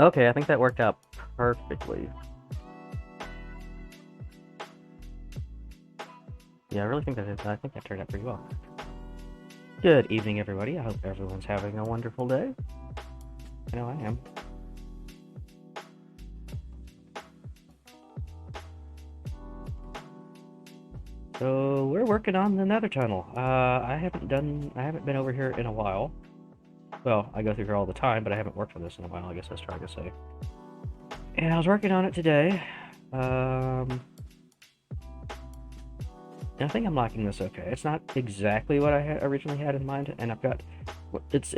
Okay, I think that worked out perfectly. Yeah, I really think I think that turned out pretty well. Good evening, everybody. I hope everyone's having a wonderful day. I know I am. So we're working on the Nether tunnel. I haven't been over here in a while. Well, I go through here all the time, but I haven't worked on this in a while, I guess I was trying to say. And I was working on it today. And I think I'm liking this okay. It's not exactly what I originally had in mind, and I've got it's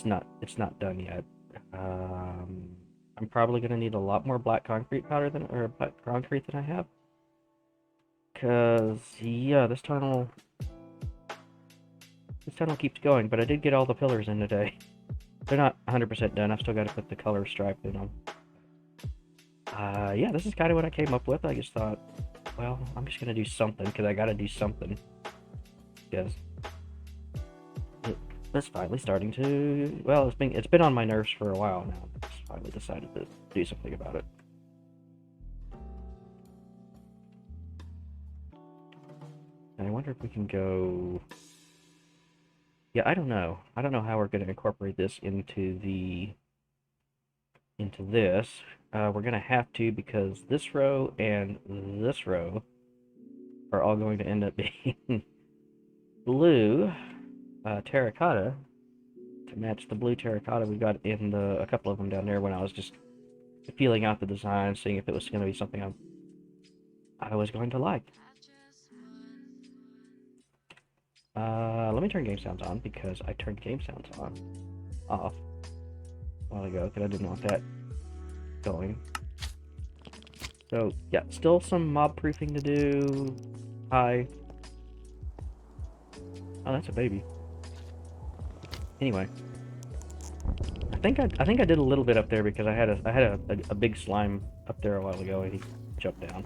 not done yet. I'm probably gonna need a lot more black concrete powder than or black concrete than I have. Cause yeah, this tunnel keeps going, but I did get all the pillars in today. They're not 100% done. I've still got to put the color stripe in them. Yeah, this is kind of what I came up with. I just thought, well, I'm just gonna do something because I gotta do something. Because it's finally starting to. Well, it's been on my nerves for a while now. I just finally decided to do something about it. And I wonder if we can go. Yeah, I don't know. I don't know how we're gonna incorporate this into this. We're gonna have to because this row and this row are all going to end up being blue terracotta to match the blue terracotta we got in a couple of them down there when I was just feeling out the design, seeing if it was going to be something I was going to like. Let me turn game sounds on because I turned game sounds off a while ago because I didn't want that going. So yeah, still some mob proofing to do. Hi. Oh, that's a baby. Anyway, I think I did a little bit up there because I had a big slime up there a while ago and he jumped down.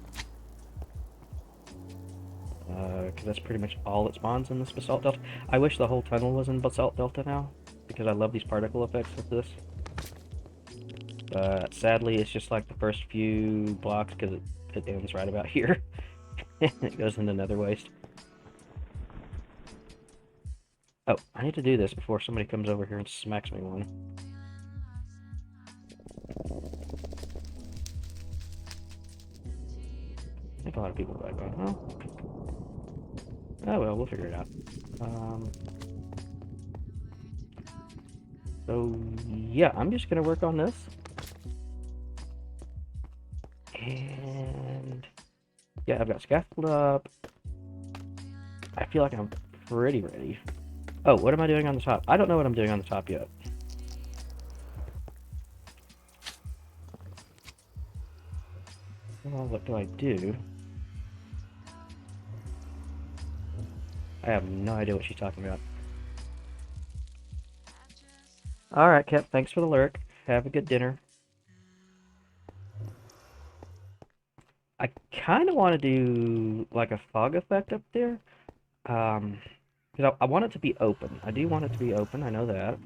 Because that's pretty much all that spawns in this basalt delta. I wish the whole tunnel was in basalt delta now because I love these particle effects with this. But sadly, it's just like the first few blocks because it ends right about here. And it goes into nether waste. Oh, I need to do this before somebody comes over here and smacks me one. I think a lot of people are going, oh well, we'll figure it out. So yeah, I'm just gonna work on this. And yeah, I've got scaffold up. I feel like I'm pretty ready. Oh, what am I doing on the top? I don't know what I'm doing on the top yet. Well, what do I do? I have no idea what she's talking about. Alright, Kep, thanks for the lurk. Have a good dinner. I kind of want to do like a fog effect up there. Because I want it to be open. I do want it to be open, I know that.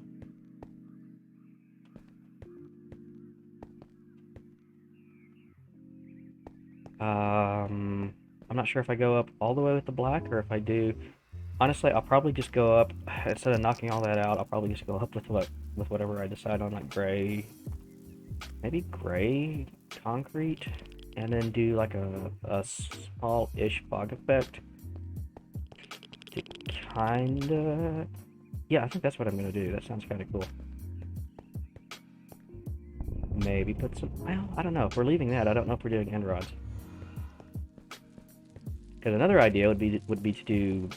I'm not sure if I go up all the way with the black or if I do. Honestly, I'll probably just go up instead of knocking all that out. I'll probably just go up with whatever I decide on, like gray, maybe gray concrete, and then do like a small-ish fog effect to kinda. Yeah, I think that's what I'm gonna do. That sounds kind of cool. Maybe put some. Well, I don't know. If we're leaving that, I don't know if we're doing end rods. Because another idea would be to do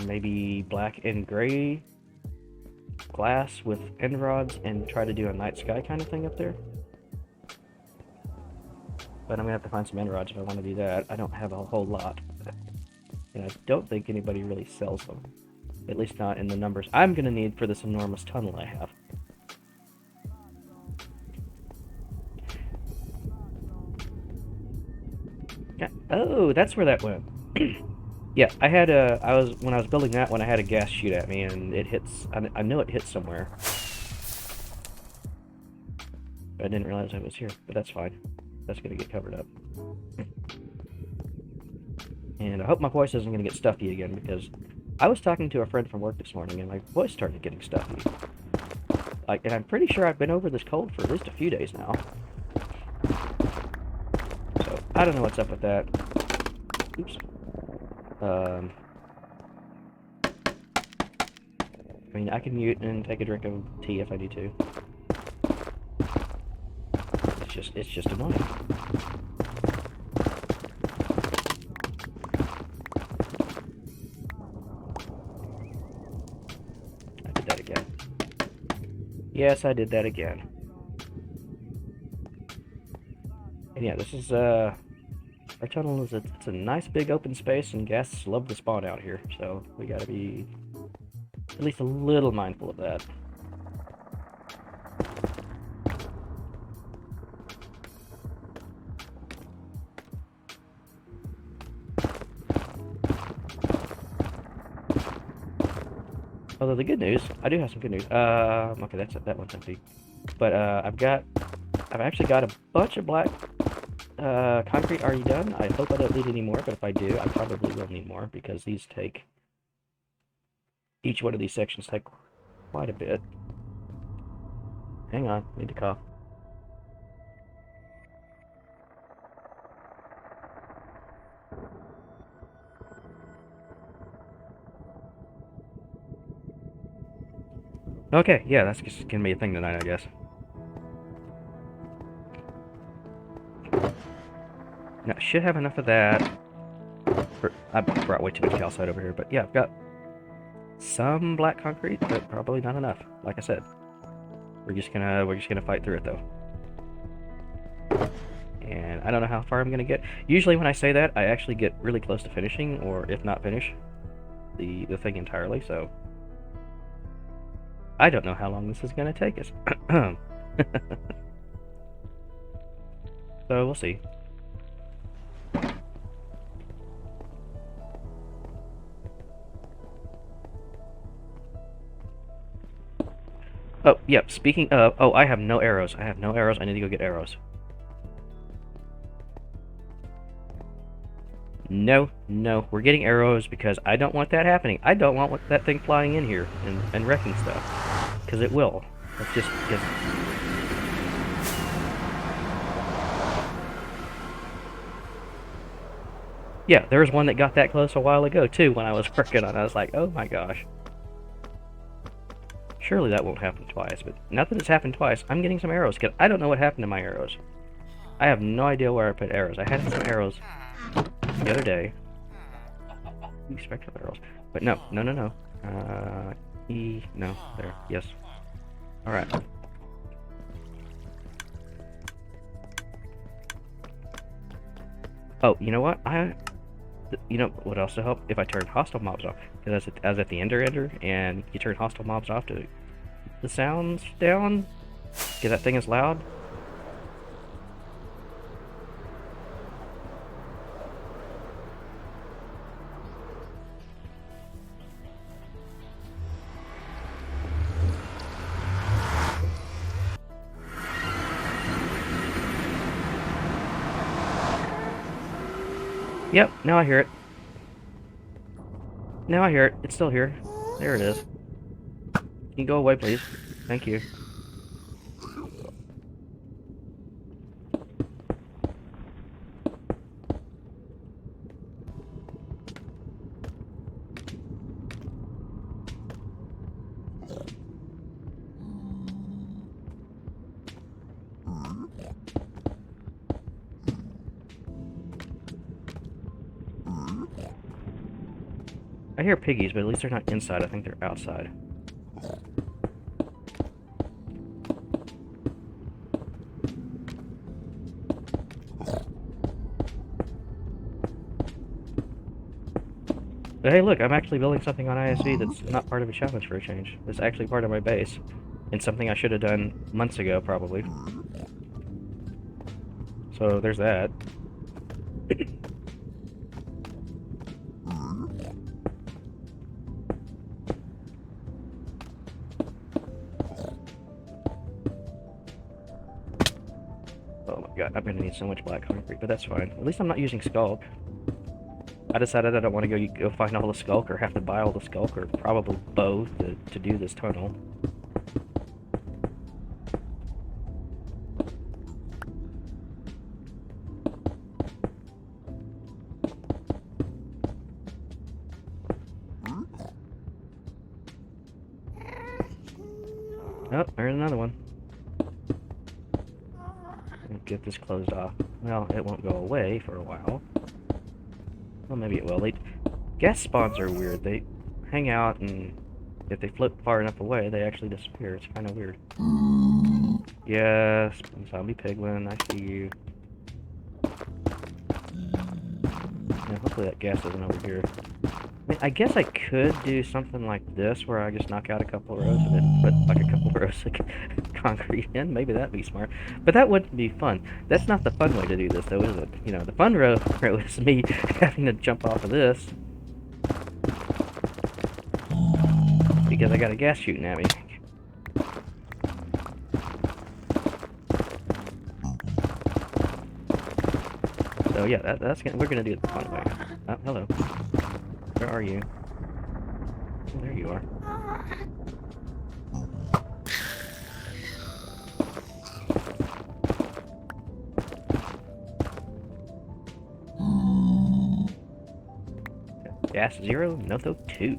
maybe black and gray glass with end rods and try to do a night sky kind of thing up there. But I'm gonna have to find some end rods if I want to do that. I don't have a whole lot, and I don't think anybody really sells them. At least not in the numbers I'm gonna need for this enormous tunnel I have. Yeah. Oh, that's where that went. Yeah, when I was building that one, I had a gas shoot at me, and it hits. I know it hits somewhere. I didn't realize it was here, but that's fine. That's gonna get covered up. And I hope my voice isn't gonna get stuffy again, because I was talking to a friend from work this morning and my voice started getting stuffy. Like, and I'm pretty sure I've been over this cold for at least a few days now. So, I don't know what's up with that. Oops. I mean, I can mute and take a drink of tea if I need to. It's just annoying. I did that again. Yes, I did that again. And yeah, this is, our tunnel is, it's a nice big open space, and ghasts love to spawn out here, so we gotta be at least a little mindful of that. Although the good news, I do have some good news. Okay, that one's empty. But I've actually got a bunch of black concrete already done. I hope I don't need any more, but if I do, I probably will need more, because these take, each one of these sections take quite a bit. Hang on, need to cough. Okay, yeah, that's just gonna be a thing tonight, I guess. Now, I should have enough of that. I brought way too much calcite over here, but yeah, I've got some black concrete, but probably not enough. Like I said, we're just gonna fight through it though. And I don't know how far I'm gonna get. Usually when I say that, I actually get really close to finishing, or if not finish the thing entirely. So I don't know how long this is gonna take us. So we'll see. Oh, yep, speaking of... Oh, I have no arrows. I have no arrows. I need to go get arrows. No, no. We're getting arrows because I don't want that happening. I don't want that thing flying in here and wrecking stuff. Because it will. It's just... because... Yeah, there was one that got that close a while ago, too, when I was working on it. I was like, oh my gosh. Surely that won't happen twice, but now that it's happened twice, I'm getting some arrows, because I don't know what happened to my arrows. I have no idea where I put arrows. I had some arrows the other day. Spectral arrows. But no. No, there, yes. Alright. Oh, you know what? You know what else will help? If I turn hostile mobs off. Because I was at the ender, and you turn hostile mobs off to the sounds down. Because that thing is loud. Yep, now I hear it. Now I hear it. It's still here. There it is. Can you go away, please? Thank you. I hear piggies, but at least they're not inside. I think they're outside. But hey, look, I'm actually building something on ISV that's not part of a challenge for a change. It's actually part of my base, and something I should have done months ago, probably. So there's that. I'm gonna need so much black concrete, but that's fine. At least I'm not using skulk. I decided I don't want to go find all the skulk or have to buy all the skulk, or probably both, to do this tunnel. Oh, there's another one. Get this closed off. Well, it won't go away for a while. Well, maybe it will. Gas spawns are weird. They hang out, and if they float far enough away, they actually disappear. It's kind of weird. Yes, zombie piglin, I see you. Yeah, hopefully that gas isn't over here. I mean, I guess I could do something like this, where I just knock out a couple of rows and then put like a couple of rows of concrete in. Maybe that'd be smart. But that wouldn't be fun. That's not the fun way to do this, though, is it? You know, the fun row is me having to jump off of this because I got a gas shooting at me. So yeah, we're gonna do it the fun way. Oh, hello. Where are you? Oh, there you are. Gas 0, Notho 2.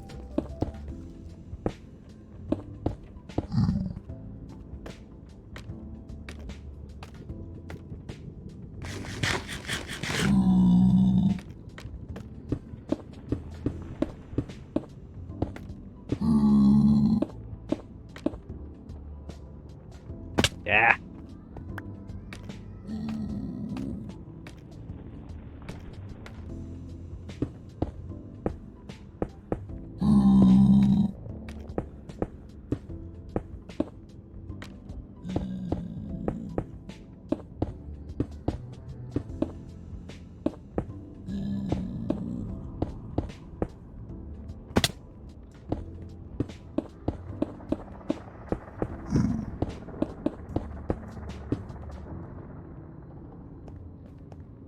Yeah.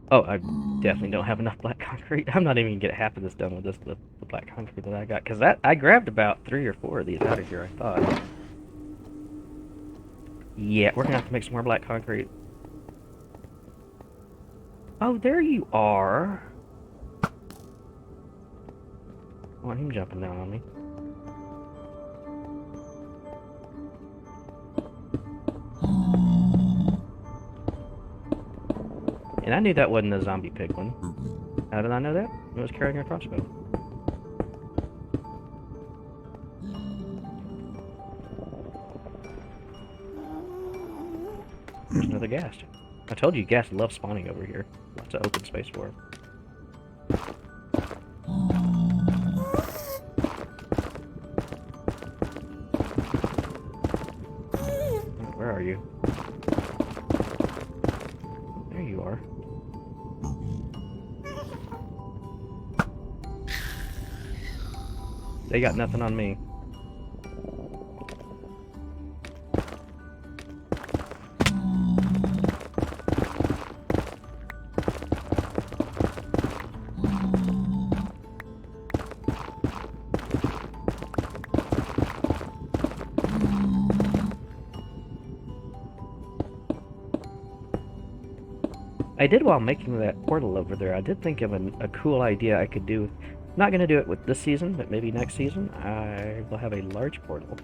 Oh, I definitely don't have enough black concrete. I'm not even gonna get half of this done with the black concrete that I got, because I grabbed about 3 or 4 of these out of here, I thought. Yeah, we're gonna have to make some more black concrete. Oh, there you are. Oh, him jumping down on me. And I knew that wasn't a zombie piglin. How did I know that? It was carrying a crossbow. There's another ghast. I told you ghast love spawning over here. Lots of open space for him. Where are you? There you are. They got nothing on me. I did, while making that portal over there, I did think of a cool idea I could do. Not going to do it with this season, but maybe next season. I will have a large portal.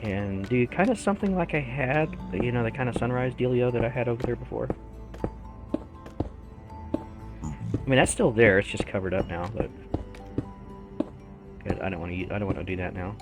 And do kind of something like I had, you know, the kind of sunrise dealio that I had over there before. I mean, that's still there, it's just covered up now, but I don't want to do that now.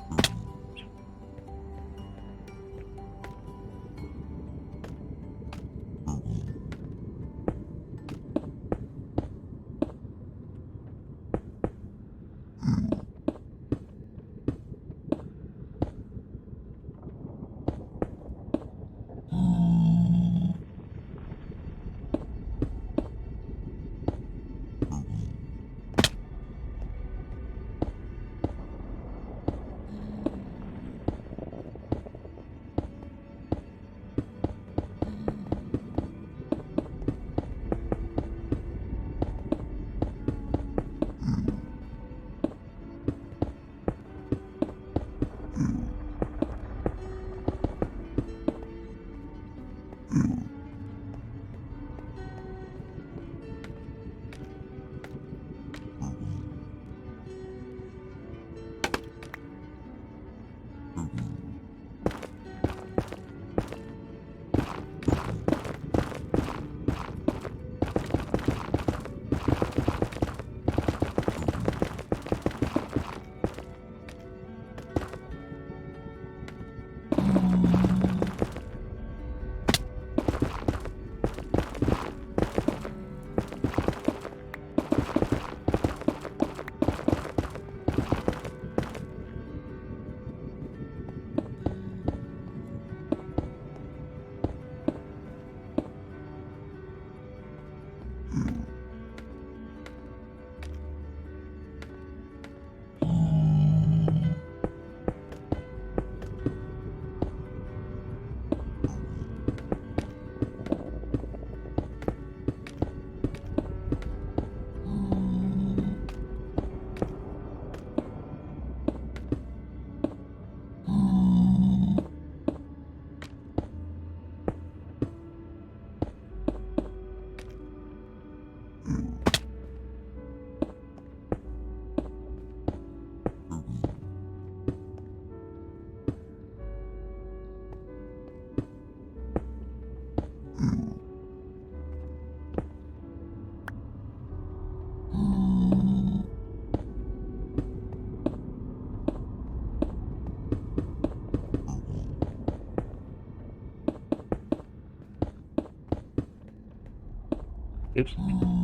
Oops.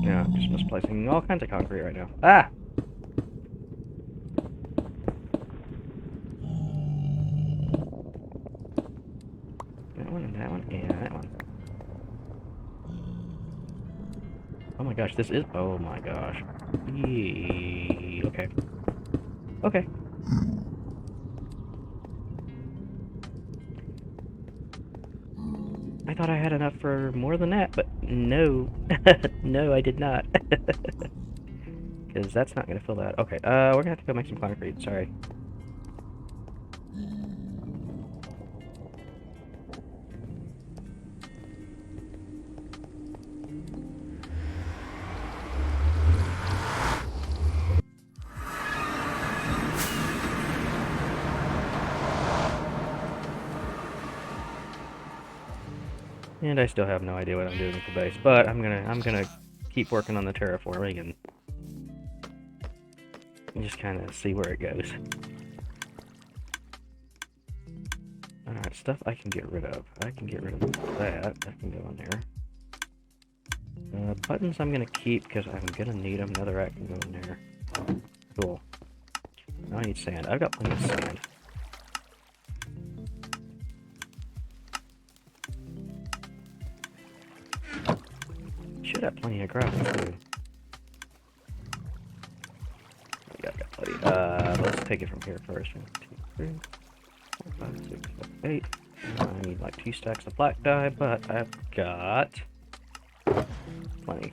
Yeah, I'm just misplacing all kinds of concrete right now. Ah! That one and that one and that one. Oh my gosh, this is... Oh my gosh. Yee. Okay. Okay. I thought I had enough for more than that, but no. No, I did not. Because that's not going to fill that. Okay, we're going to have to go make some concrete. Sorry. And I still have no idea what I'm doing with the base, but I'm gonna keep working on the terraforming and just kind of see where it goes. Alright, stuff I can get rid of. I can get rid of that. That can go in there. Buttons I'm gonna keep because I'm gonna need them. Another rack can go in there. Cool. Now I need sand. I've got plenty of sand. Should have plenty of gravel too. Yeah, I've got plenty. Let's take it from here first. 1, 2, 3, 4, 5, 6, 7, 8. I need like 2 stacks of black dye, but I've got plenty.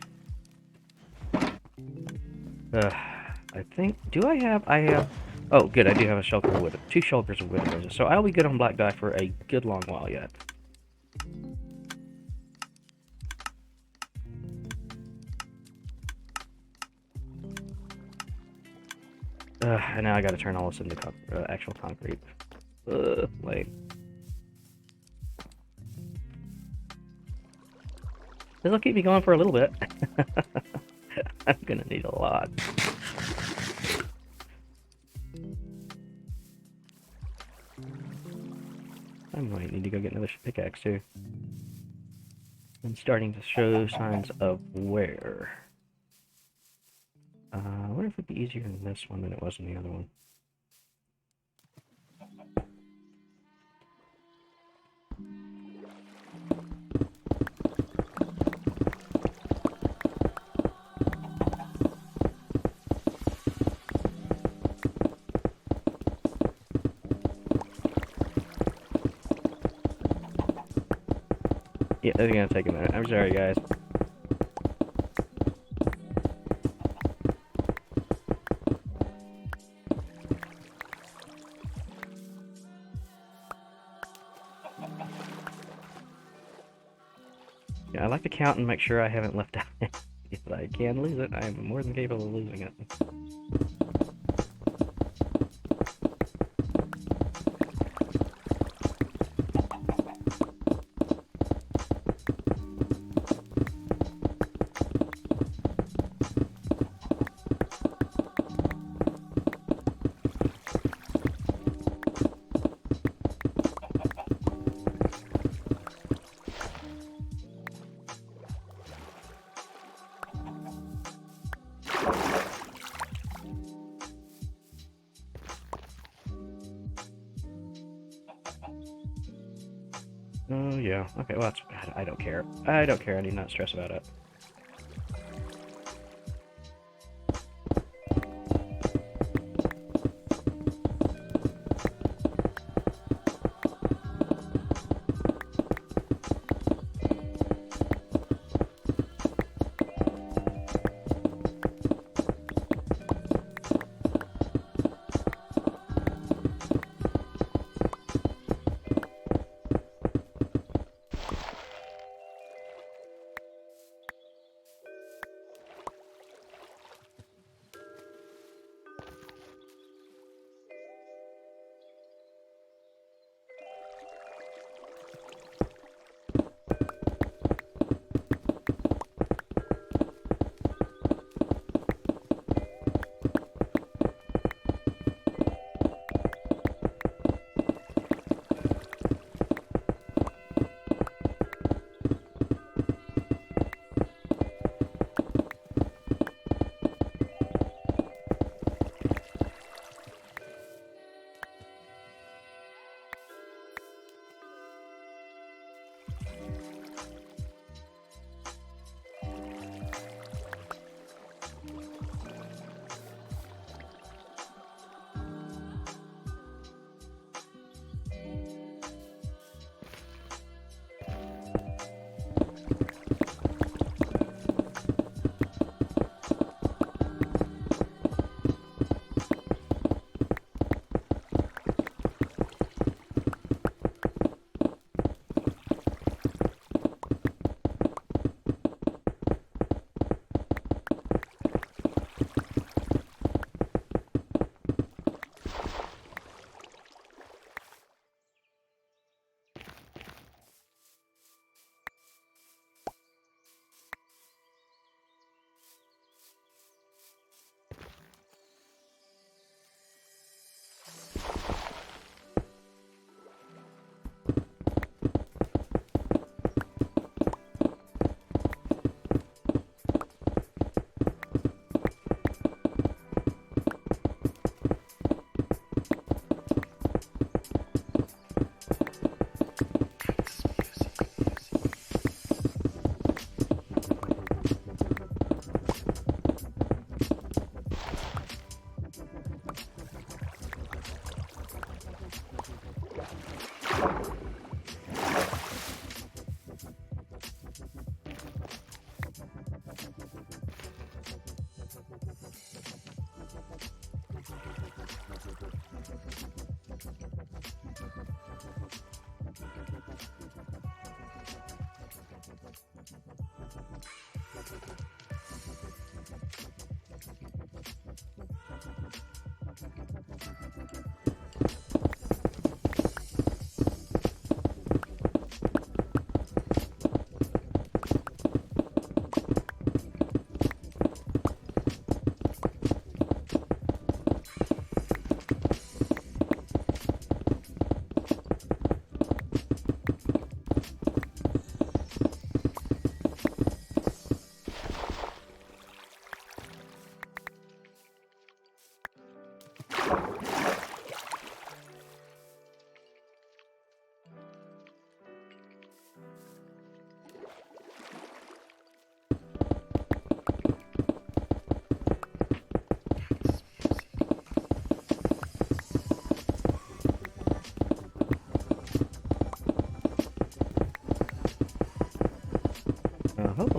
I think, do I have, oh good, I do have a shulker of wood, 2 shulkers of wood roses, so I'll be good on black dye for a good long while yet. And now I gotta turn all this into actual concrete. Wait. This'll keep me going for a little bit. I'm gonna need a lot. I might need to go get another pickaxe too. I'm starting to show signs of wear. I wonder if it'd be easier in this one than it was in the other one. Yeah, that's gonna take a minute. I'm sorry, guys. Yeah, I like to count and make sure I haven't left out. If I can lose it, I am more than capable of losing it. Oh, yeah. Okay, well, I don't care. I don't care. I do not stress about it.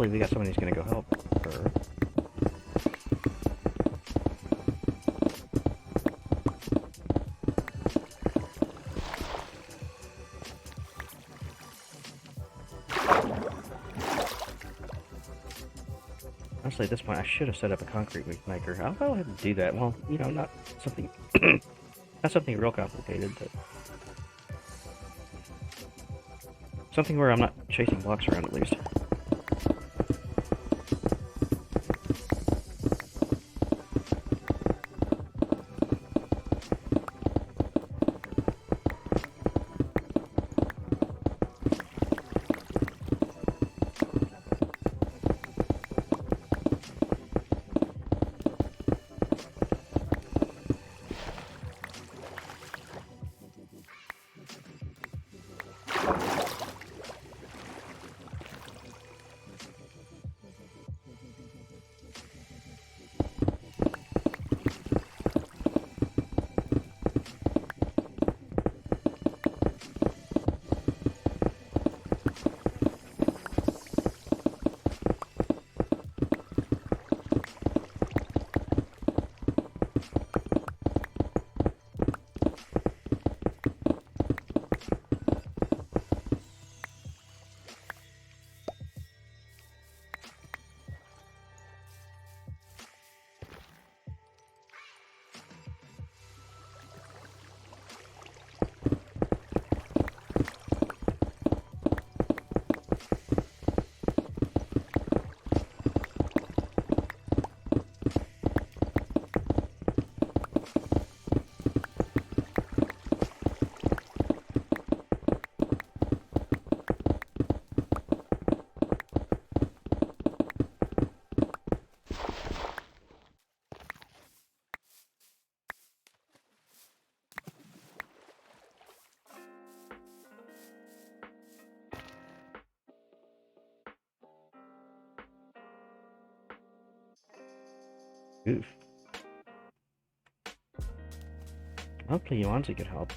believe we got somebody who's gonna go help her. Honestly, at this point, I should have set up a concrete maker. I'll go ahead and do that. Well, you know, not something, not something real complicated, but something where I'm not chasing blocks around at least. Oof. Okay, Yuanzi could help.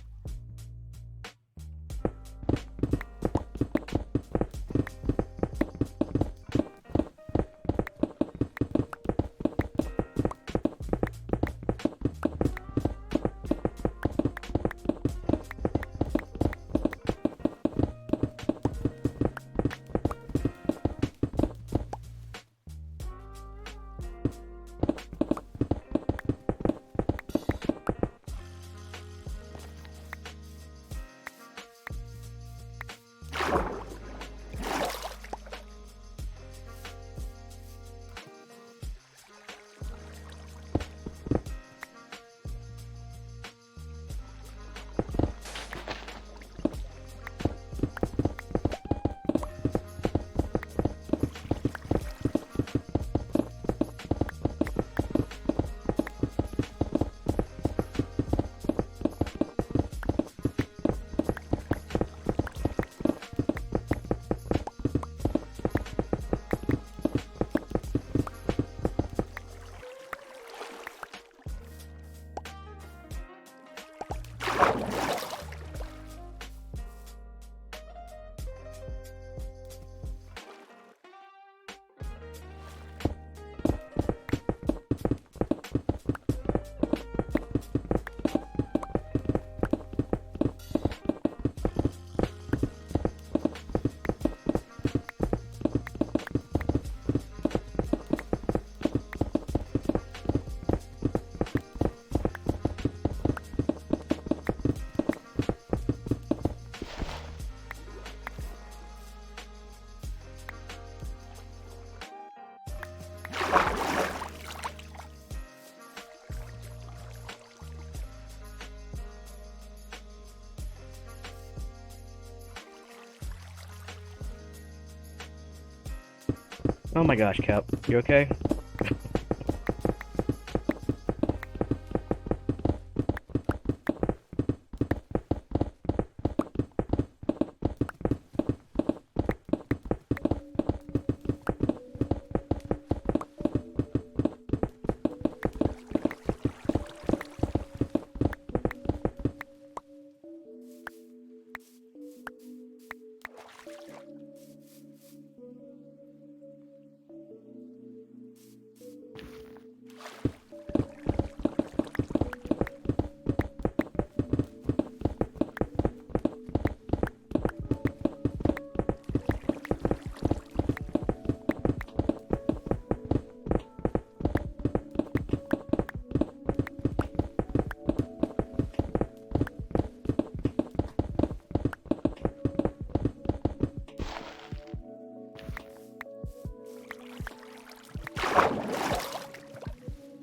Oh my gosh, Cap. You okay?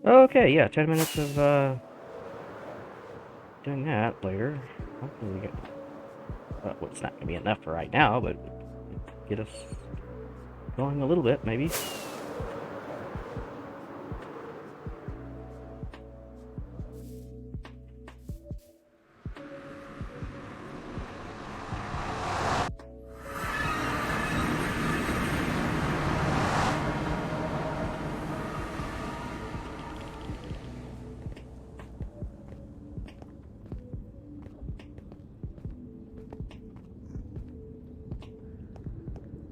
Okay, yeah, 10 minutes of doing that later. Hopefully we get. Well, it's not gonna be enough for right now, but get us going a little bit, maybe.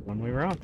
When we were on.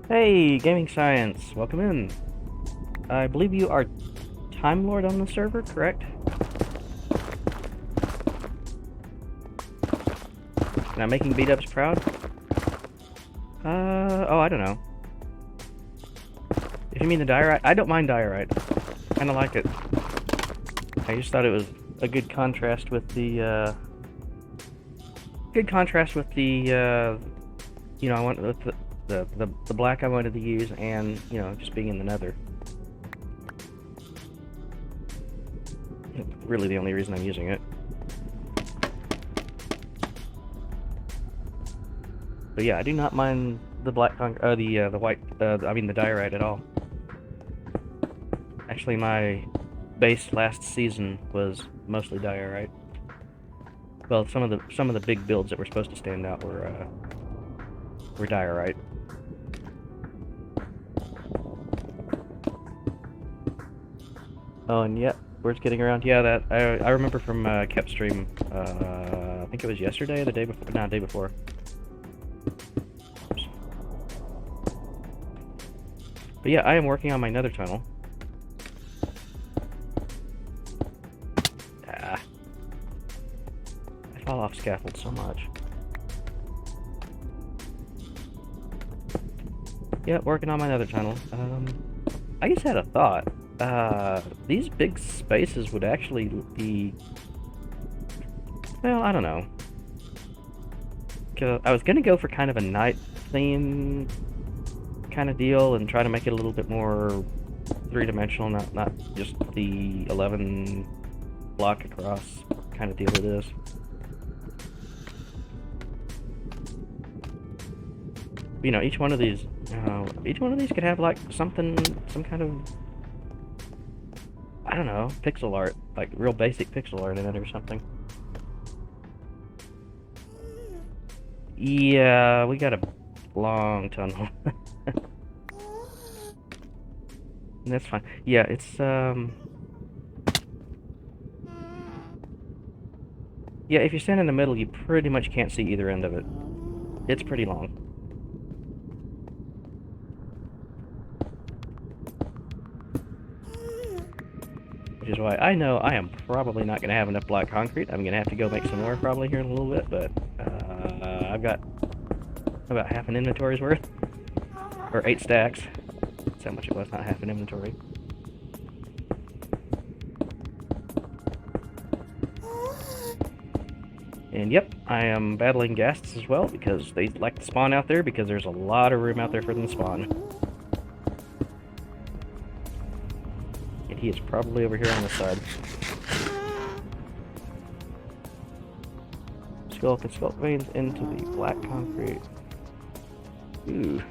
Hey, Gaming Science, welcome in. I believe you are Time Lord on the server, correct? Now making beat-ups proud? Oh, I don't know. If you mean the diorite, I don't mind diorite. Kinda like it. I just thought it was a good contrast with the, you know, I went with the black I wanted to use and, you know, just being in the Nether. Really the only reason I'm using it. But yeah, I do not mind the black the white, I mean the diorite at all. Actually, my base last season was mostly diorite. Well, some of the big builds that were supposed to stand out were diorite. Oh, and yeah, we're just getting around. Yeah, that I remember from Kept stream. I think it was yesterday, or the day before. No, the day before. But yeah, I am working on my Nether tunnel. Ah. fall off scaffold so much. Yep, working on my nether tunnel. I just had a thought. These big spaces would actually be... Well, I don't know. I was gonna go for kind of a night theme kind of deal and try to make it a little bit more three-dimensional, not just the 11 block across kind of deal it is. You know, each one of these could have like some kind of, I don't know, pixel art, like real basic pixel art in it or something. Yeah, we got a long tunnel. That's fine. Yeah, it's yeah, if you stand in the middle, you pretty much can't see either end of it. It's pretty long. Which is why I know I am probably not going to have enough black concrete. I'm going to have to go make some more probably here in a little bit, but I've got about half an inventory's worth. Or 8 stacks. That's how much it was, not half an inventory. And yep, I am battling ghasts as well because they like to spawn out there because there's a lot of room out there for them to spawn. And he is probably over here on this side. Sculk and sculk veins into the black concrete. Ooh.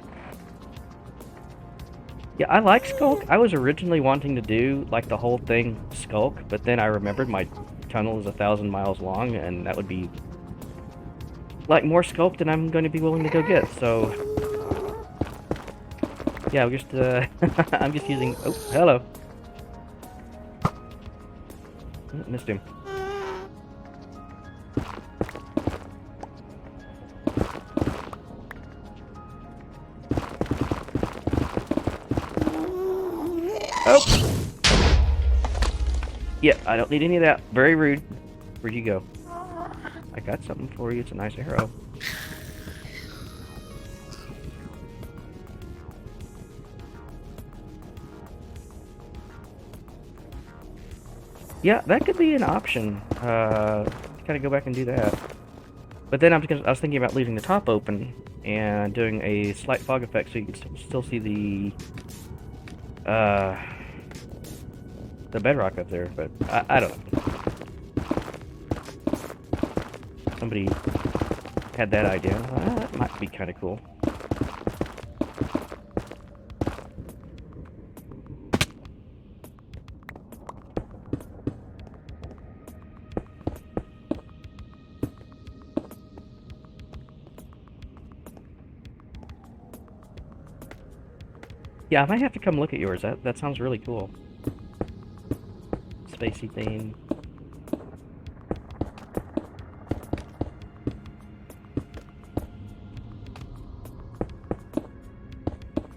Yeah, I like Skulk. I was originally wanting to do, like, the whole thing Skulk, but then I remembered my tunnel is 1,000 miles long, and that would be, like, more Skulk than I'm going to be willing to go get, so... Yeah, I'm just, I'm just using... Oh, hello. Missed him. Oh! Yeah, I don't need any of that. Very rude. Where'd you go? I got something for you. It's a nice arrow. Yeah, that could be an option. Kind of go back and do that. But then I was thinking about leaving the top open and doing a slight fog effect so you can still see the bedrock up there, but I don't know. Somebody had that idea. That might be kind of cool. Yeah, I might have to come look at yours. That sounds really cool. Spacey theme.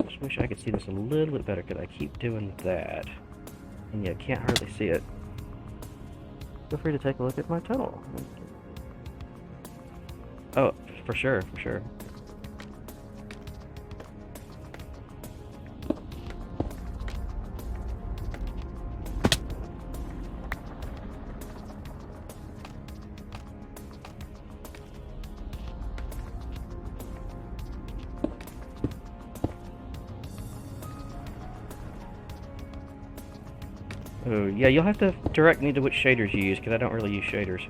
Just wish I could see this a little bit better. Could I keep doing that? And yeah, can't hardly see it. Feel free to take a look at my tunnel. Oh, for sure, for sure. Oh, yeah, you'll have to direct me to which shaders you use, because I don't really use shaders.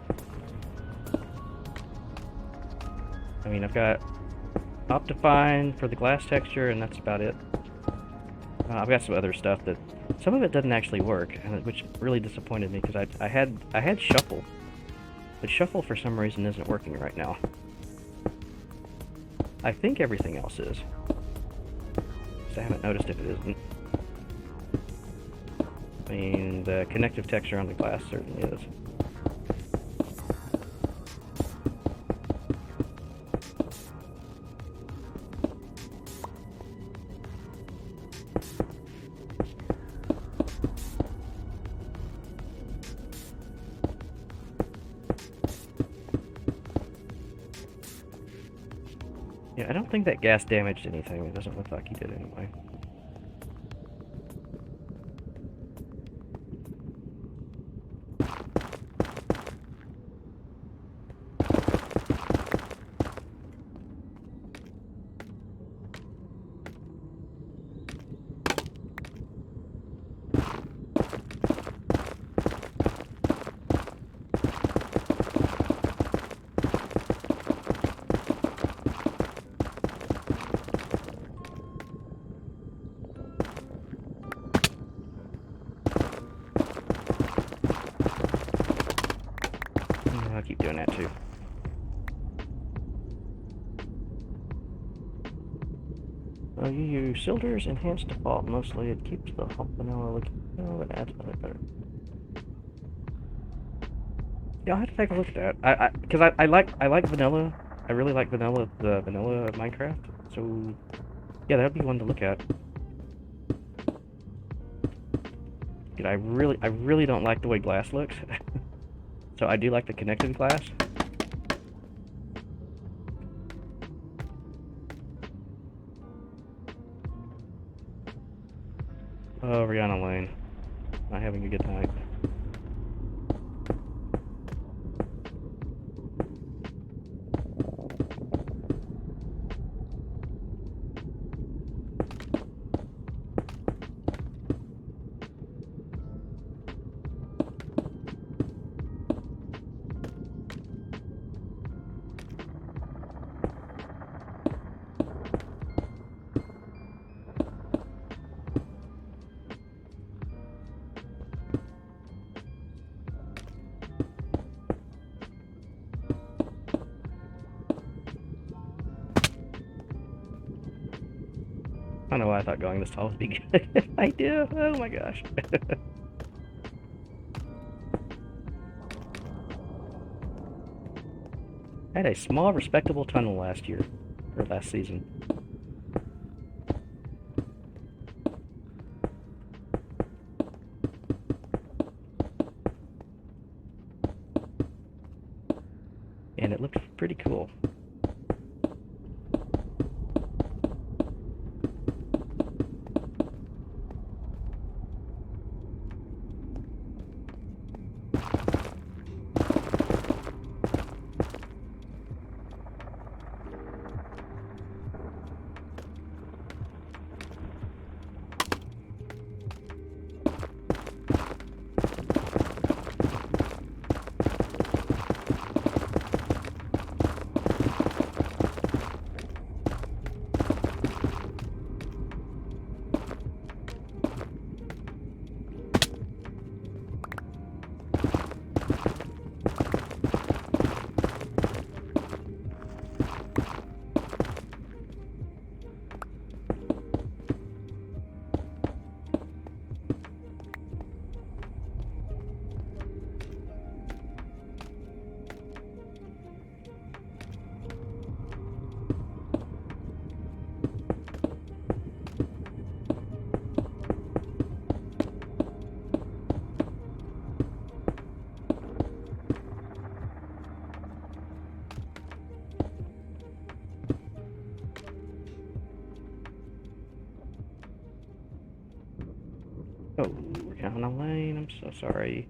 I mean, I've got Optifine for the glass texture, and that's about it. I've got some other stuff that... Some of it doesn't actually work, which really disappointed me, because I had Shuffle. But Shuffle, for some reason, isn't working right now. I think everything else is. I haven't noticed if it isn't. I mean, the connective texture on the glass certainly is. Yeah, I don't think that gas damaged anything. It doesn't look like he did anyway. Yeah, I'll keep doing that too. You use Silder's enhanced default mostly. It keeps the vanilla looking. Oh, it adds other better. Yeah, I'll have to take a look at that. Because I like vanilla. I really like vanilla, the vanilla Minecraft. So yeah, that'd be one to look at. Dude, I really don't like the way glass looks. So I do like the connected glass. Oh, Rihanna Lane. Not having a good night. I don't know why I thought going this tall would be good. I do. Oh my gosh. I had a small, respectable tunnel last year, or last season. And it looked pretty cool. Oh, we're down a lane. I'm so sorry.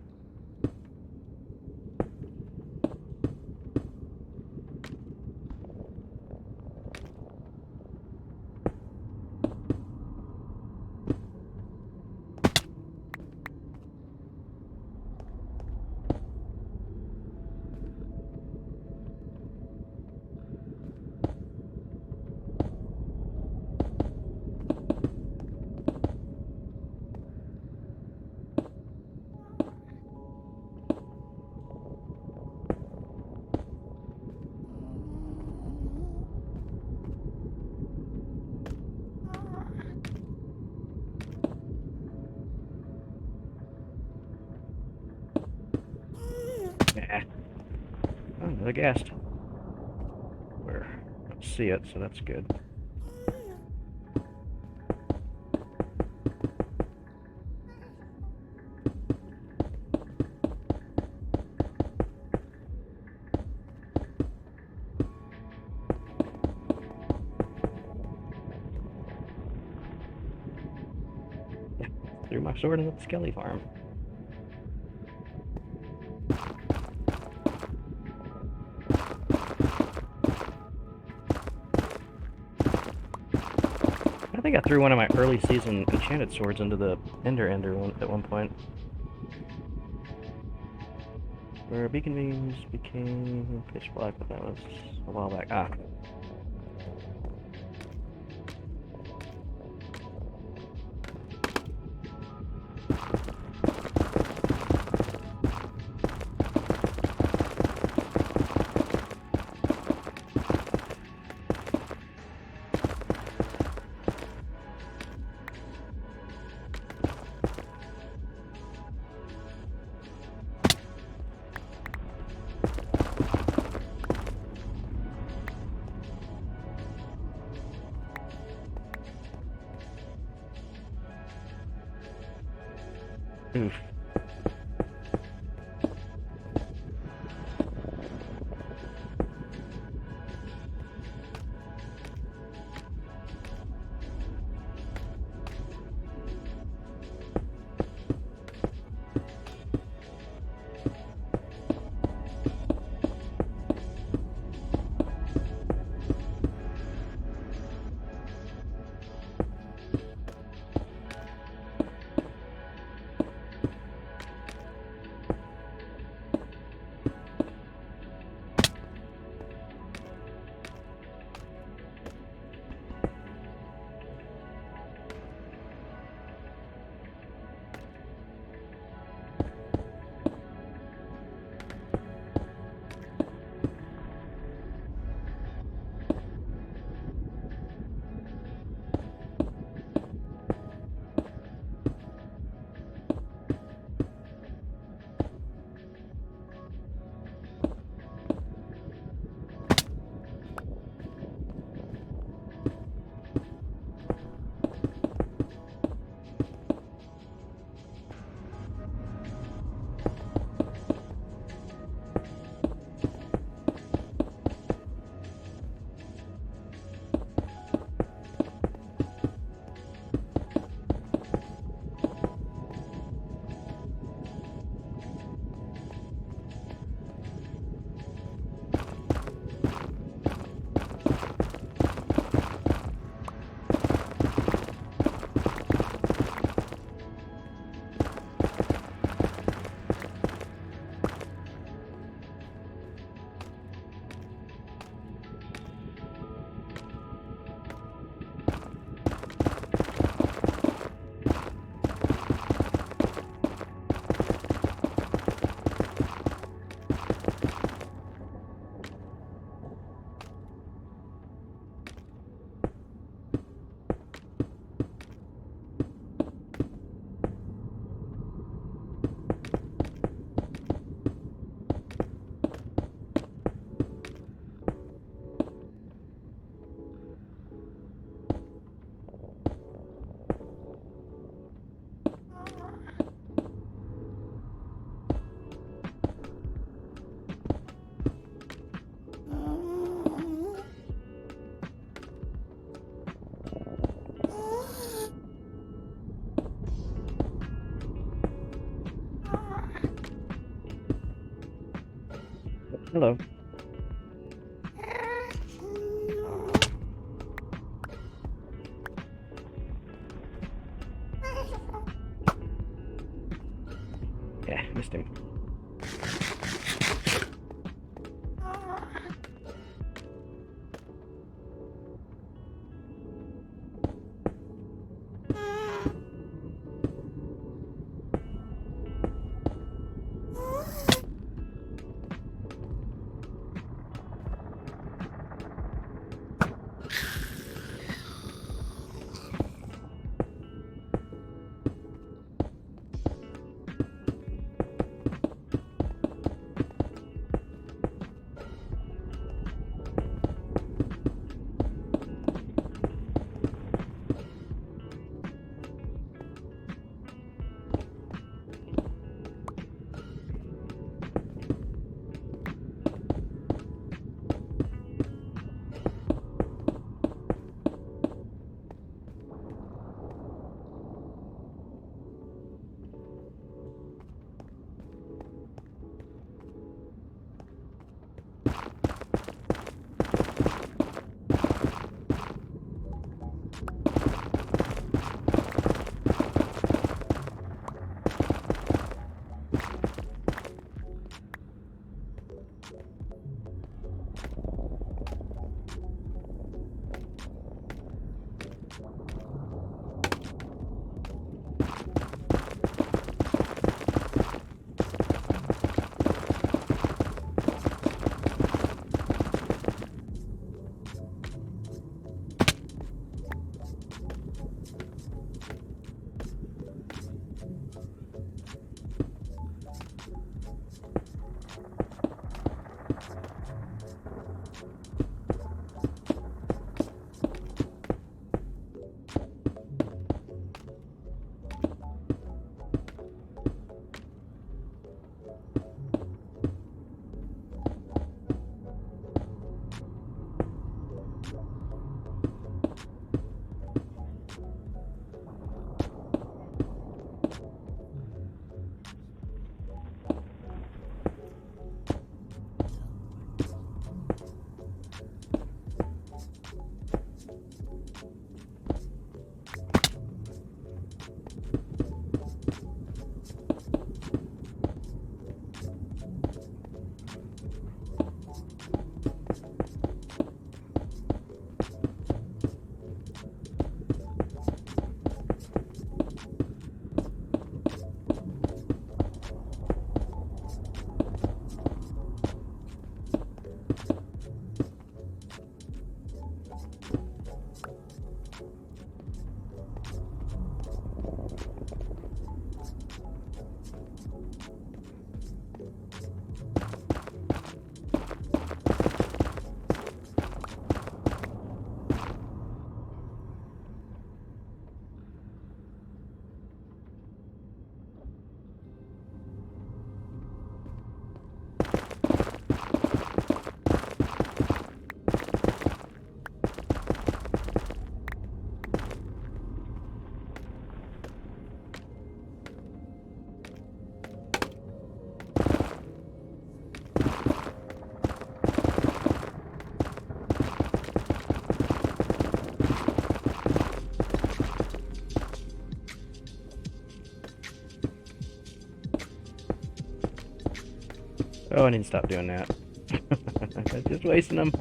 Nah. Oh, another ghast. Where? I don't see it, so that's good. my sword into the skelly farm. I think I threw one of my early season enchanted swords into the Ender at one point. Where beacon beams became pitch black, but that was a while back. Ah. Oof. Hello. Yeah, missed him. Oh, I need to stop doing that. Just wasting them.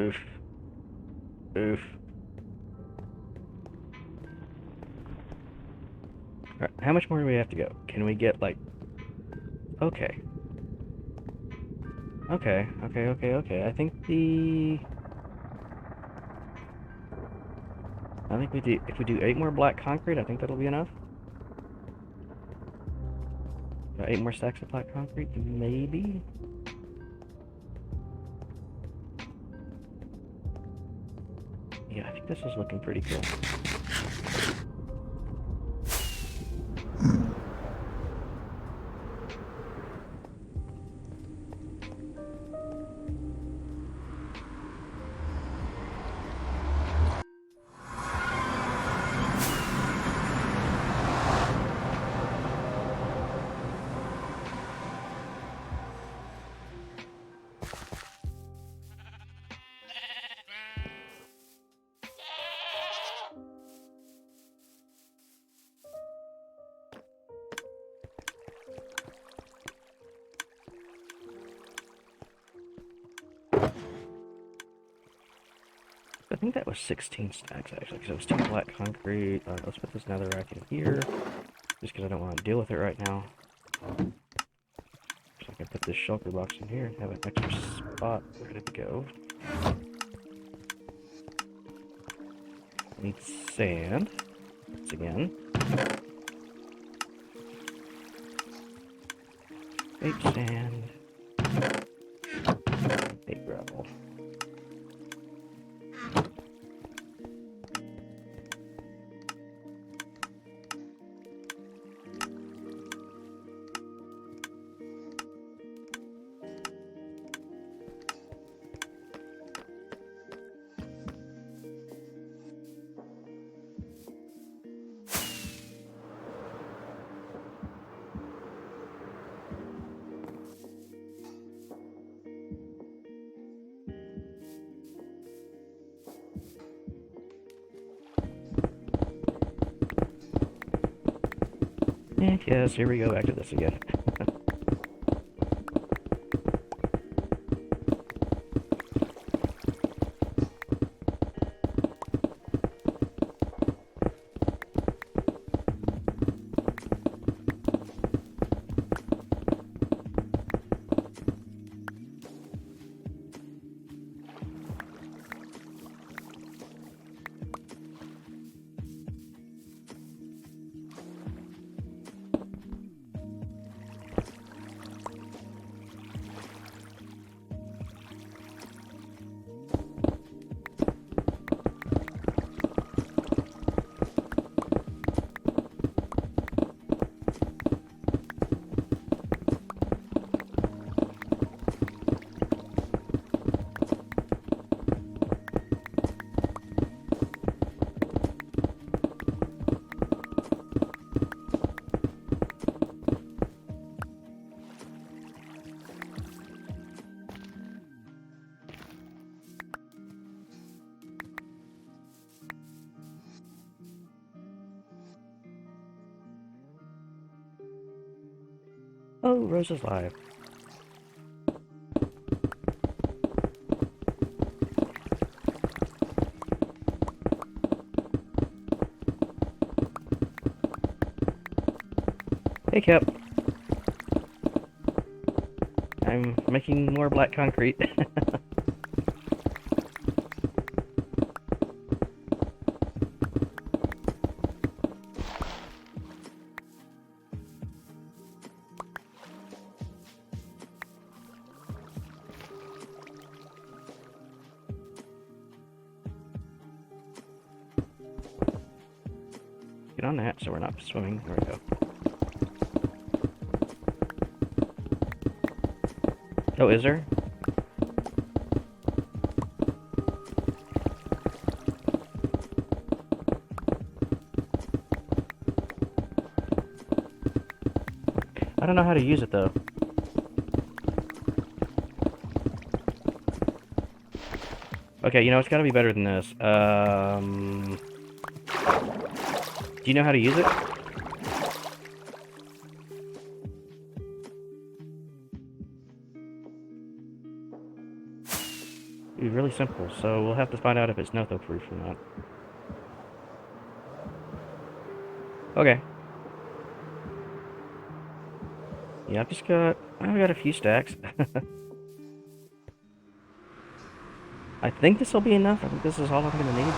Oof. Oof. Alright, how much more do we have to go? Can we get, like... Okay. Okay. I think we do... If we do 8 more black concrete, I think that'll be enough. 8 more stacks of black concrete, maybe? Yeah, I think this is looking pretty cool. I think that was 16 stacks, actually, because it was 2 black concrete. Alright, let's put this nether rack in here, just because I don't want to deal with it right now. So I can put this shulker box in here and have an extra spot ready to go. Need sand, once again. 8 sand. 8 gravel. Yes, here we go back to this again. Oh, Rose is live. Hey, Cap. I'm making more black concrete. Get on that so we're not swimming. There we go. Oh, is there? I don't know how to use it though. Okay, you know, it's gotta be better than this. Do you know how to use it? really simple. So we'll have to find out if it's Nether proof or not. Okay. Yeah, I've got a few stacks. I think this will be enough. I think this is all I'm gonna need.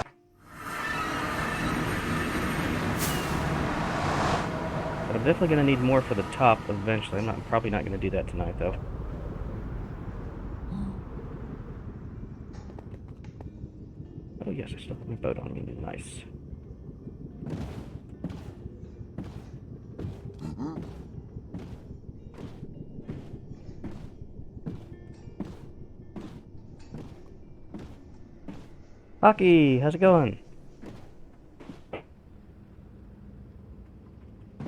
But I'm definitely gonna need more for the top eventually. I'm probably not gonna do that tonight though. Oh yes, I still have my boat on me. Nice. Hockey, how's it going?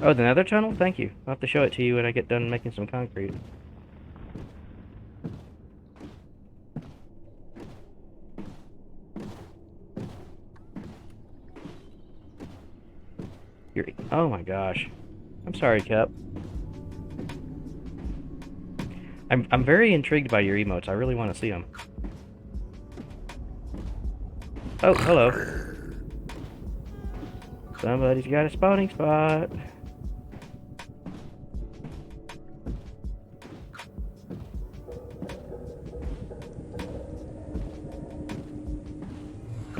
Oh, the Nether tunnel? Thank you. I'll have to show it to you when I get done making some concrete. Oh my gosh. I'm sorry, Cap. I'm very intrigued by your emotes. I really want to see them. Oh, hello. Somebody's got a spawning spot.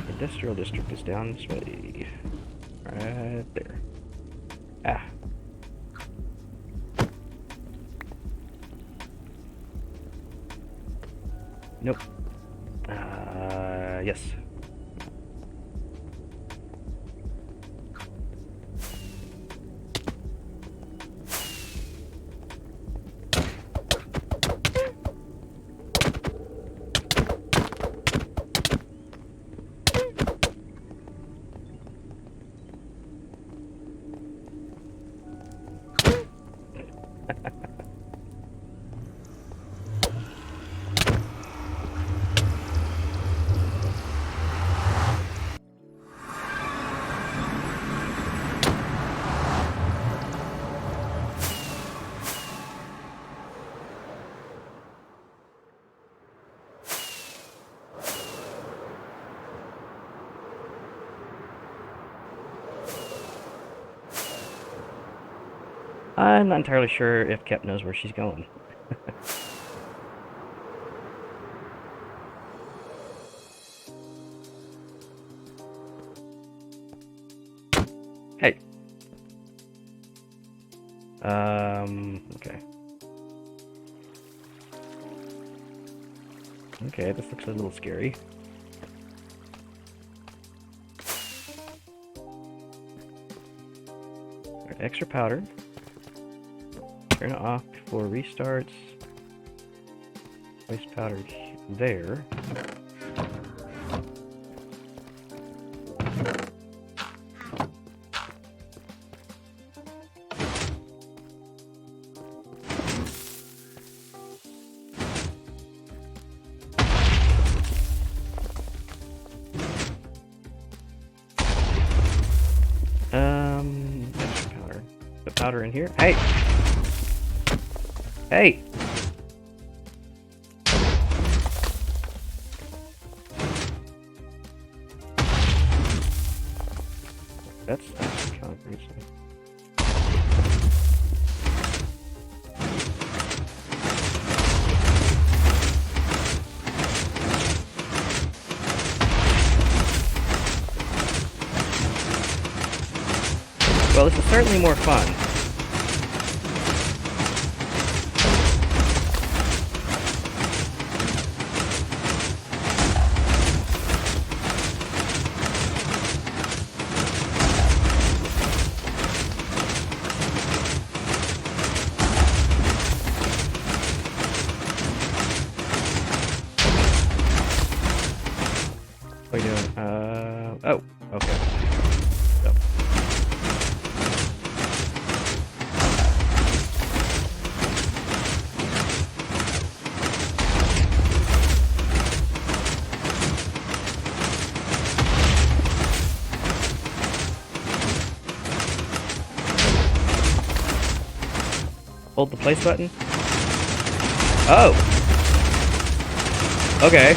Industrial district is down this way. Right there. Ah. Nope. Yes. I'm not entirely sure if Kep knows where she's going. Hey. Okay. Okay, this looks a little scary. Alright, extra powder. Turn it off before restarts. Place powder there. Extra powder. Put powder in here. Hey! Hey! That's concrete. Well, this is certainly more fun. What are you doing? Oh, okay. So. Hold the place button. Oh! Okay.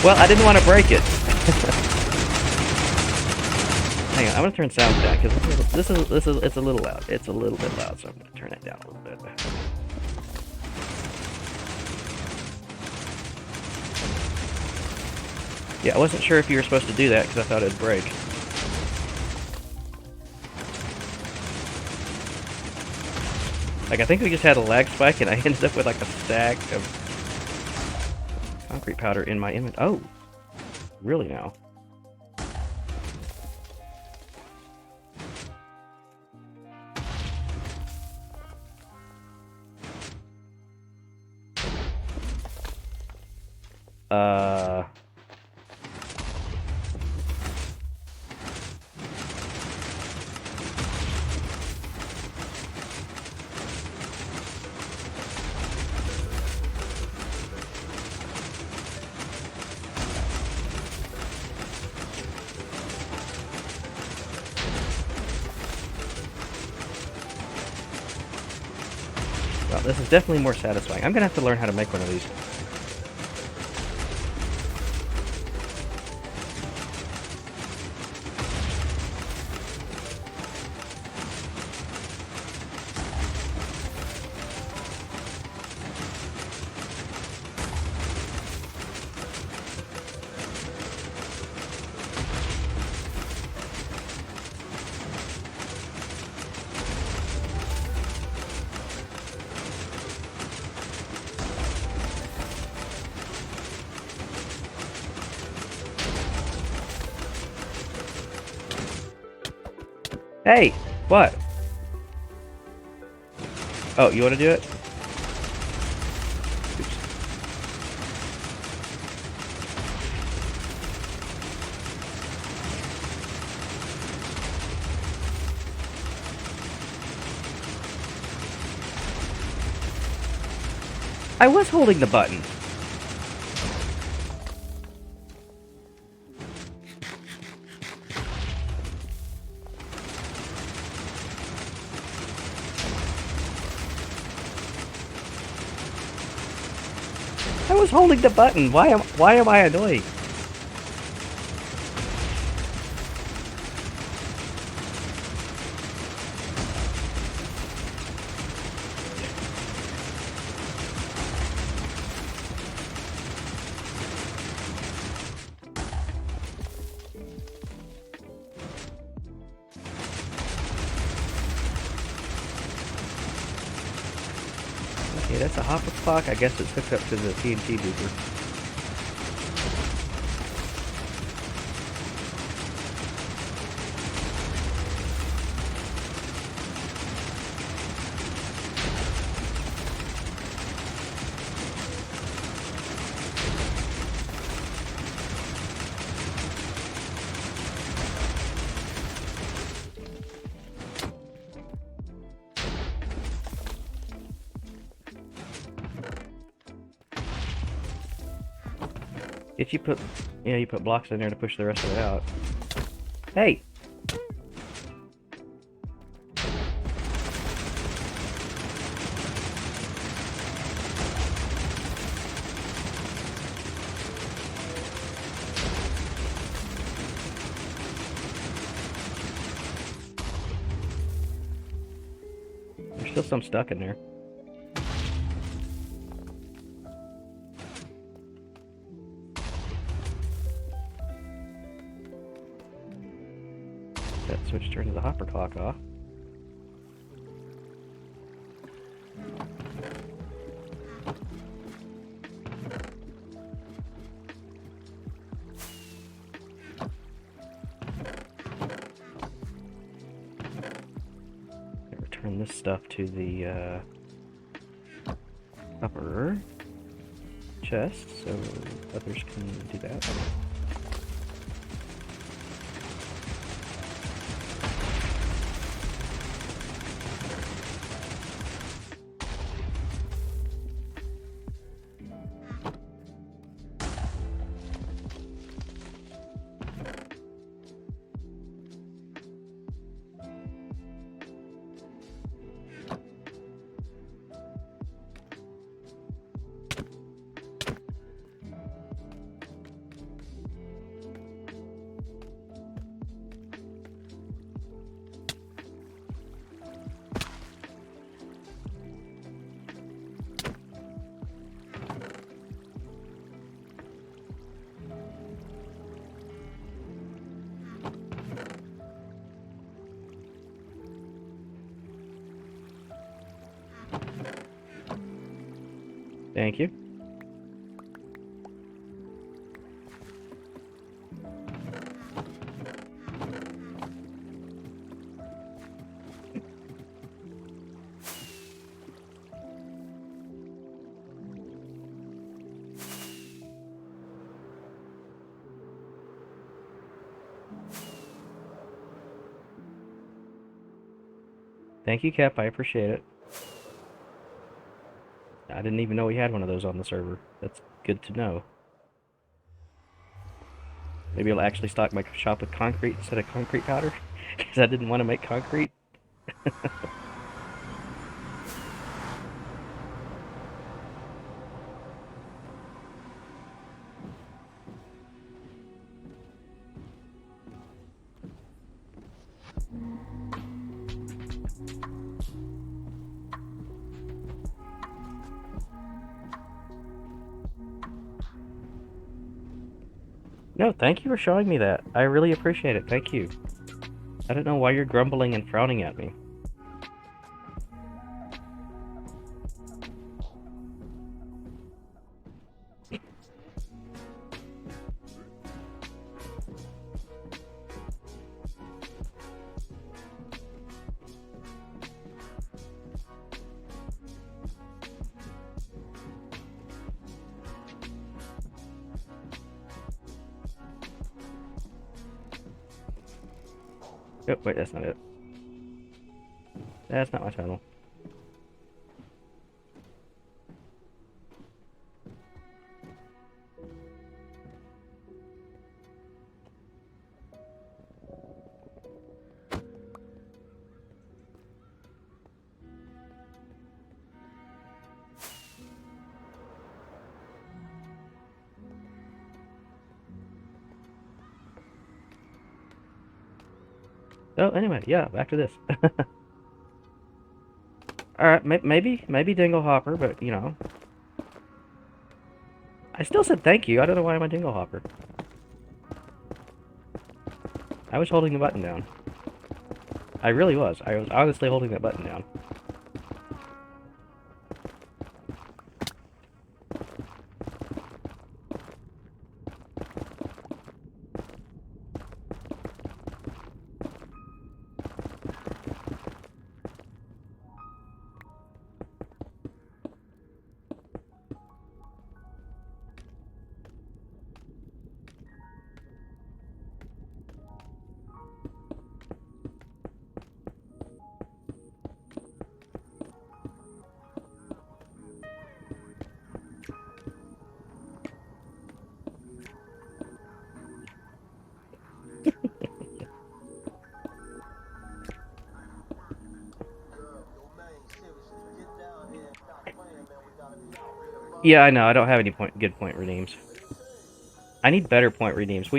Well, I didn't want to break it. Hang on, I'm gonna turn sound down because it's a little loud. It's a little bit loud, so I'm gonna turn it down a little bit. Yeah, I wasn't sure if you were supposed to do that because I thought it'd break. Like, I think we just had a lag spike and I ended up with like a stack of concrete powder in my image. Oh, really now? Uh... Well, this is definitely more satisfying. I'm gonna have to learn how to make one of these. Hey! What? Oh, you want to do it? Oops. I was holding the button. I was holding the button. Why am I annoyed? Okay, that's a hopper clock. I guess it's hooked up to the TNT booster. If you put, you put blocks in there to push the rest of it out. Hey! There's still some stuck in there. That switch turns the hopper clock off. Return this stuff to the upper chest so others can do that. Thank you. Thank you, Cap. I appreciate it. I didn't even know we had one of those on the server. That's good to know. Maybe I'll actually stock my shop with concrete instead of concrete powder, because I didn't want to make concrete. No, thank you for showing me that. I really appreciate it. Thank you. I don't know why you're grumbling and frowning at me. Oh, wait, that's not it. That's not my tunnel. Oh, anyway, yeah, back to this. Alright, maybe Dingle Hopper, but, you know. I still said thank you. I don't know why I'm a Dingle Hopper. I was holding the button down. I really was. I was honestly holding that button down. Yeah, I know. I don't have any good point redeems. I need better point redeems.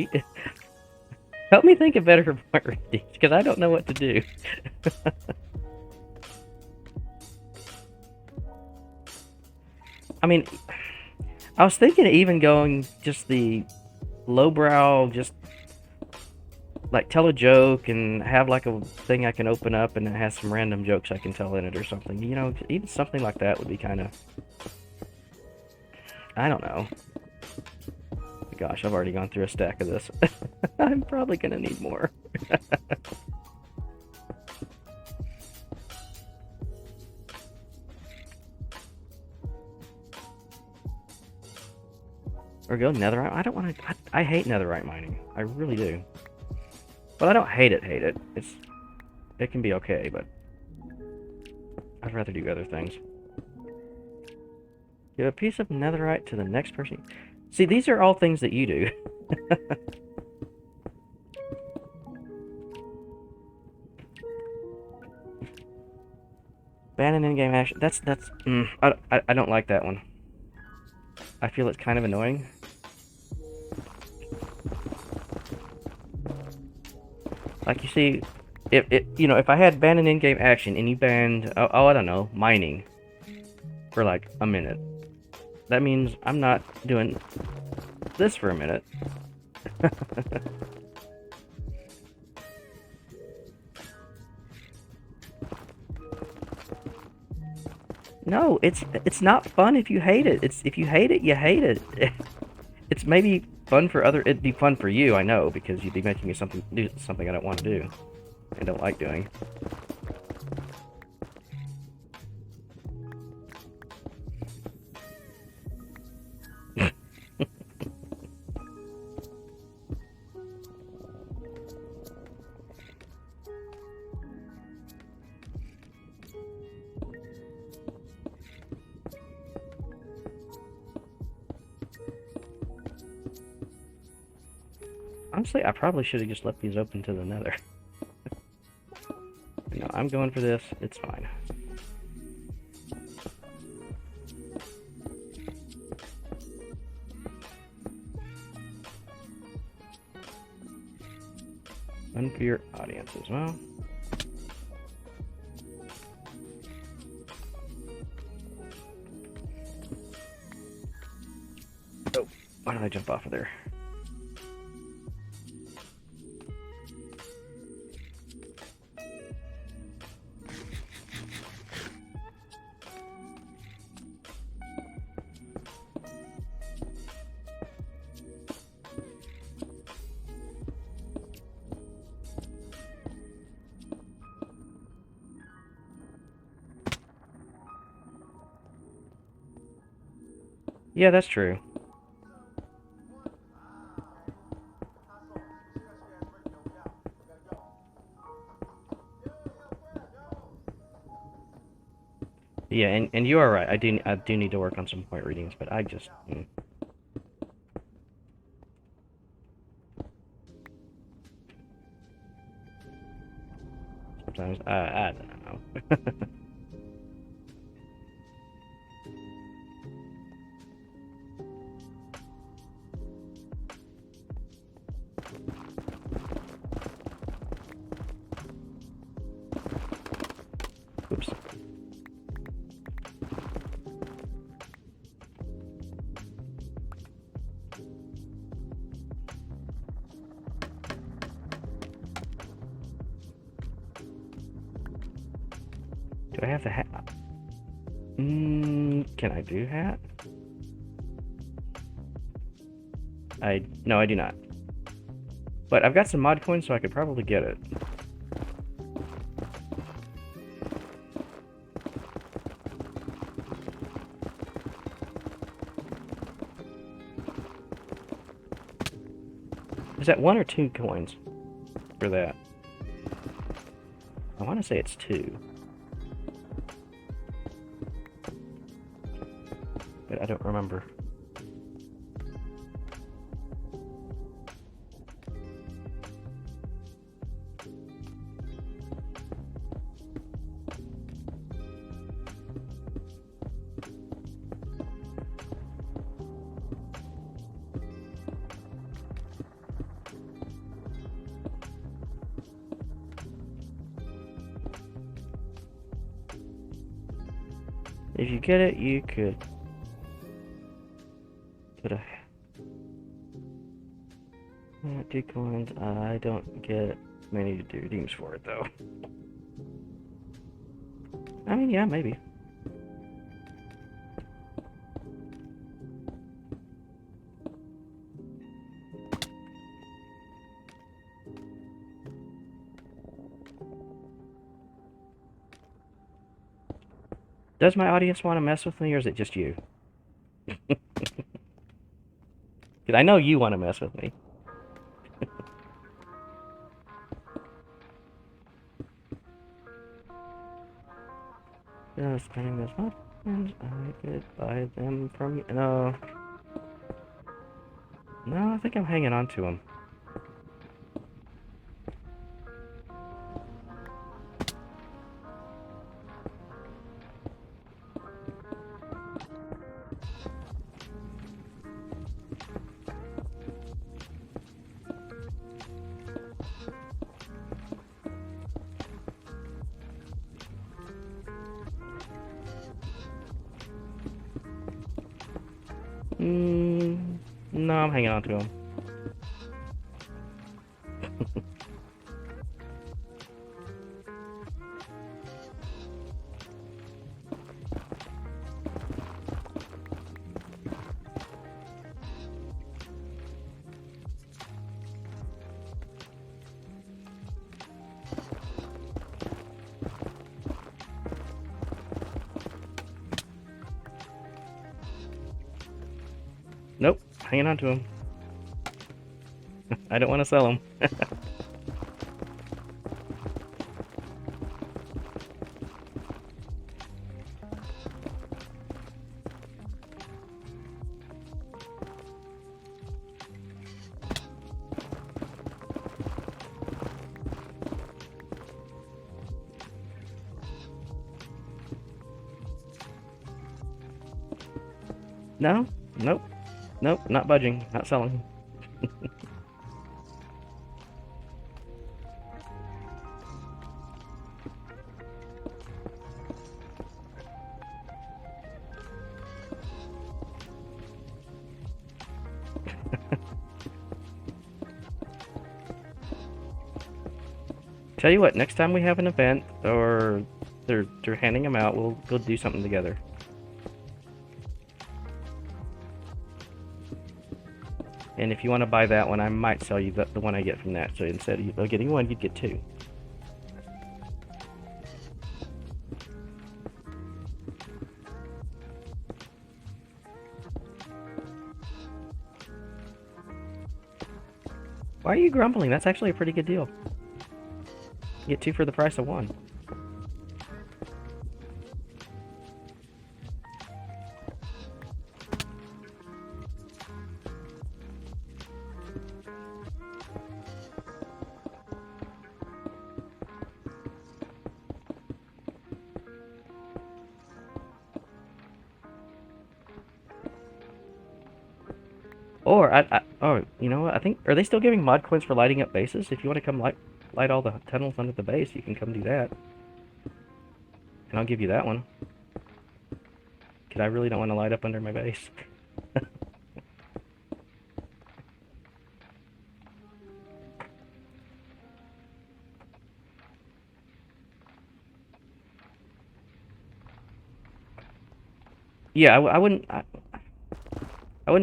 Help me think of better point redeems, because I don't know what to do. I mean, I was thinking of even going just the lowbrow, just like tell a joke and have like a thing I can open up and it has some random jokes I can tell in it or something. You know, even something like that would be kind of, I don't know. Gosh, I've already gone through a stack of this. I'm probably gonna need more. Or go netherite. I don't want to. I hate netherite mining. I really do. But I don't hate it. It can be okay, but I'd rather do other things. Give a piece of netherite to the next person. See, these are all things that you do. Ban an in-game action. I don't like that one. I feel it's kind of annoying. Like, you see, if I had ban an in-game action and you banned, I don't know, mining for like a minute, that means I'm not doing this for a minute. No, it's not fun if you hate it. It's if you hate it, you hate it. It's maybe fun for other. It'd be fun for you, I know, because you'd be making me do something I don't want to do and don't like doing. Honestly, I probably should have just left these open to the Nether. No, I'm going for this. It's fine. Fun for your audience as well. Oh, why did I jump off of there? Yeah, that's true. Yeah, and you are right. I do need to work on some point readings, but I just sometimes I don't know. Oops. Do I have the hat? Can I do hat? No, I do not. But I've got some mod coins, so I could probably get it. Is that 1 or 2 coins for that? I want to say it's 2. But I don't remember. If you get it, you could put a 2 coins. I don't get many redeems for it though. I mean, yeah, maybe. Does my audience want to mess with me, or is it just you? Because I know you want to mess with me. Spending this much, and I could buy them from you. No. No, I think I'm hanging on to them. No, I'm hanging on to them. Nope, hanging on to him. I don't want to sell him. No, nope, nope, not budging, not selling. Tell you what, next time we have an event or they're handing them out, we'll go do something together. And if you want to buy that one, I might sell you the one I get from that. So instead of getting one, you'd get two. Why are you grumbling? That's actually a pretty good deal. You get two for the price of one. Or oh, you know what? I think are they still giving mod coins for lighting up bases? If you want to come light all the tunnels under the base, you can come do that. And I'll give you that one. Cause I really don't want to light up under my base. Yeah, I wouldn't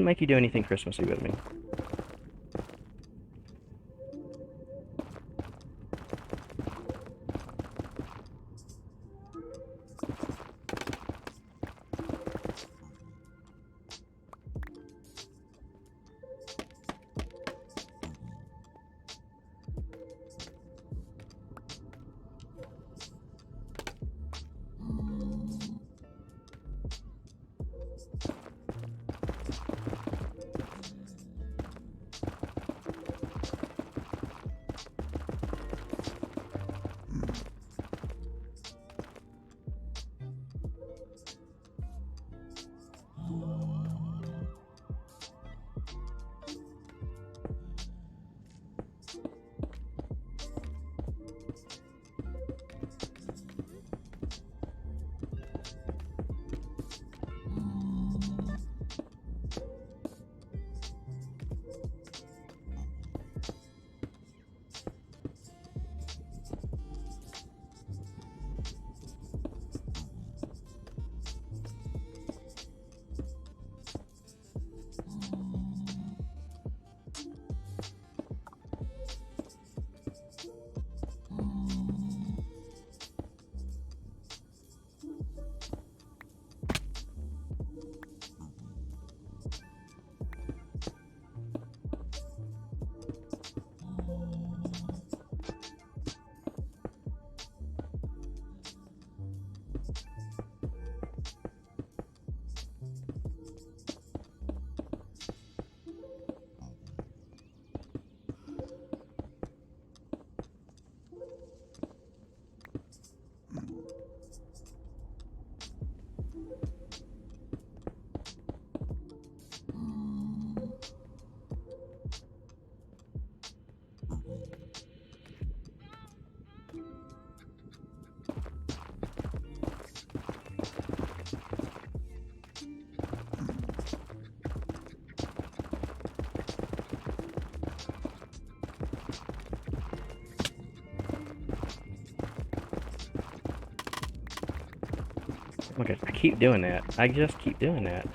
make you do anything Christmassy with me. Okay, I keep doing that. I just keep doing that.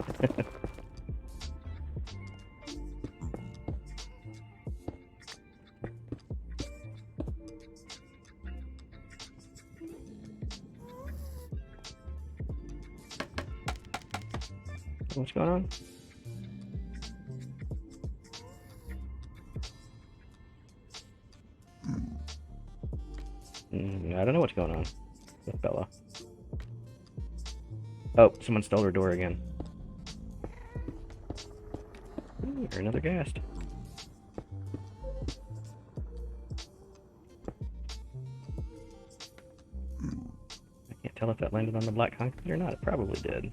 What's going on? I don't know what's going on with Bella. Oh, someone stole her door again. Ooh, you're another ghast. I can't tell if that landed on the black concrete or not. It probably did.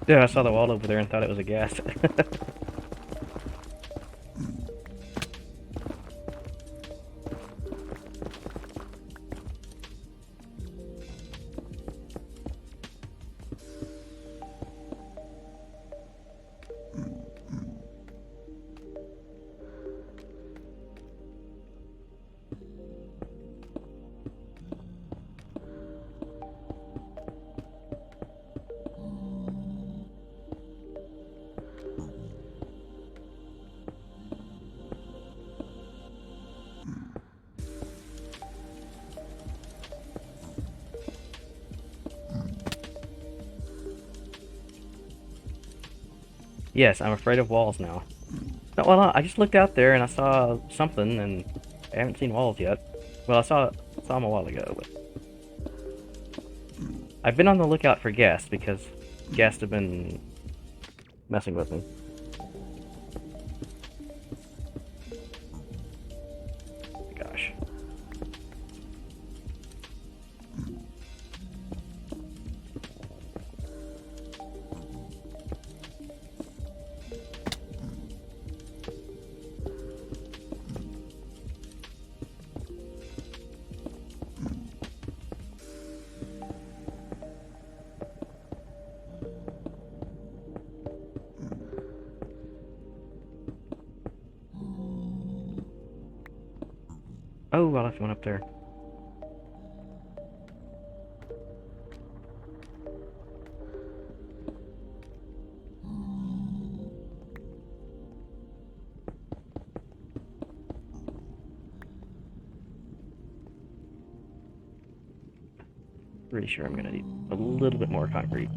Yeah, I saw the wall over there and thought it was a ghast. Yes, I'm afraid of walls now. No, well, I just looked out there and I saw something, and I haven't seen walls yet. Well, I saw them a while ago, but I've been on the lookout for ghasts because ghasts have been messing with me. Gosh. Oh, I left one up there. Pretty sure I'm gonna need a little bit more concrete.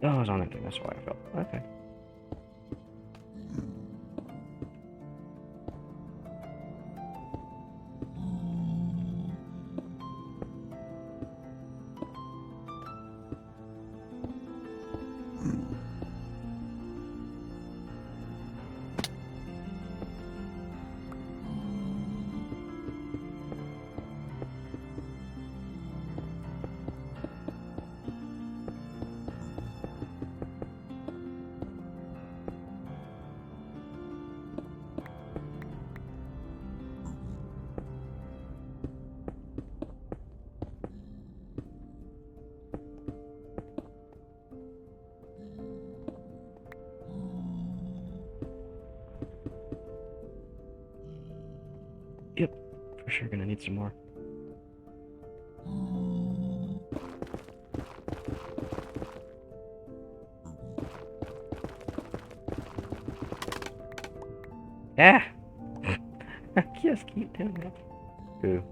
Oh, I was on that thing, that's why I felt. Okay. For sure gonna need some more. Ah! I just keep doing that. Ooh.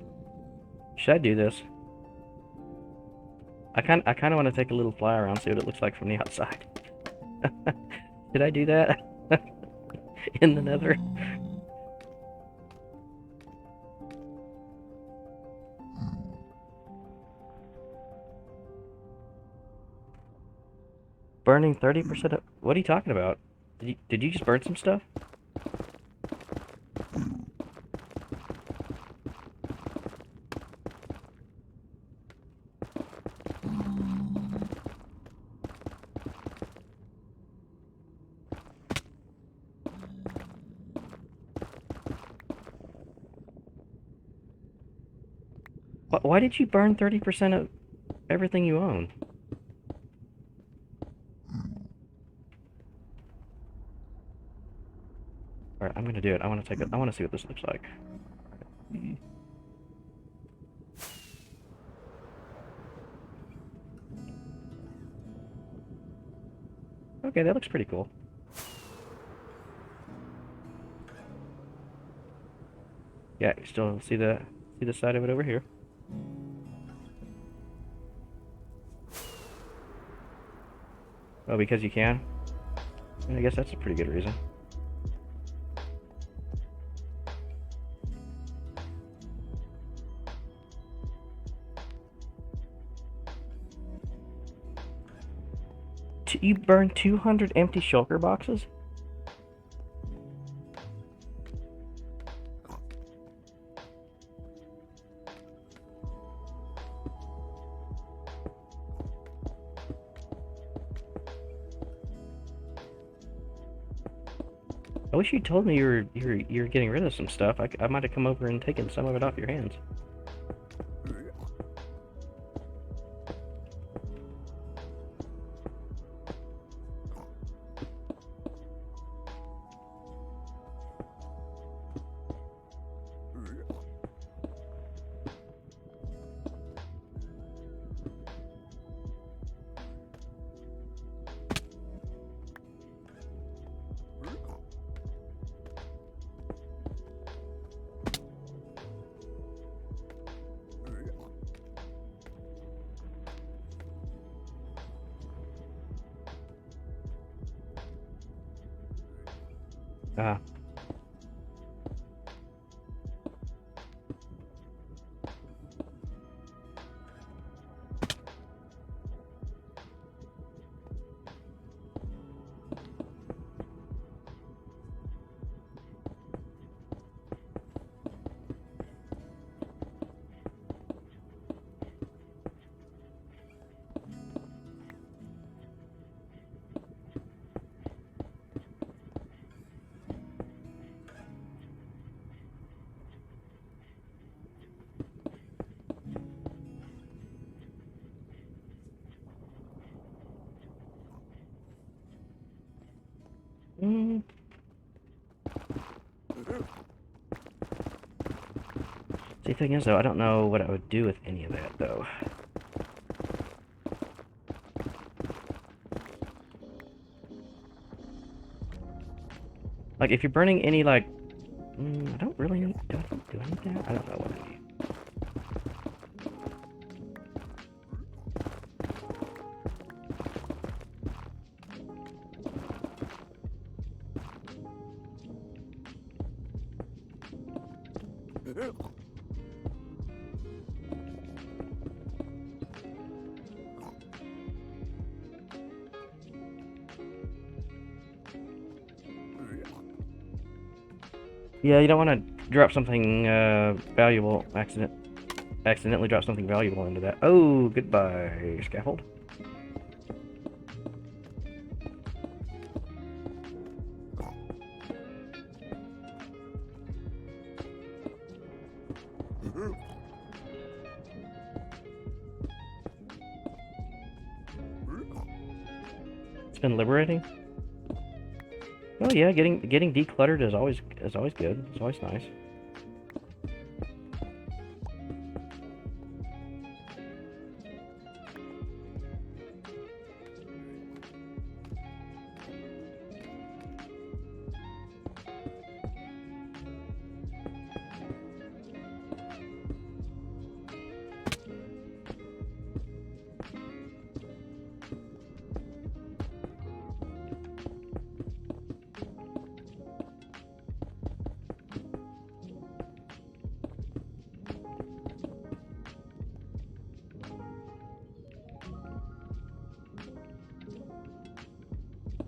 Should I do this? I kind of want to take a little fly around, see what it looks like from the outside. Did I do that? In the Nether? Burning 30% of... What are you talking about? Did you just burn some stuff? Why did you burn 30% of everything you own? Alright, I'm gonna do it. I wanna take it. I wanna see what this looks like. Okay, that looks pretty cool. Yeah, you still see the side of it over here. Oh, because you can? I guess that's a pretty good reason. You burned 200 empty shulker boxes? I wish you told me you were getting rid of some stuff. I might have come over and taken some of it off your hands. Ah. Mm. See, the thing is, though, I don't know what I would do with any of that, though. Like, if you're burning any, like... I don't really need... Do I need that? I don't know what I need. Yeah, you don't want to drop something valuable. Accidentally drop something valuable into that. Oh, goodbye, scaffold. It's been liberating. Oh yeah, getting decluttered is always good. It's always nice.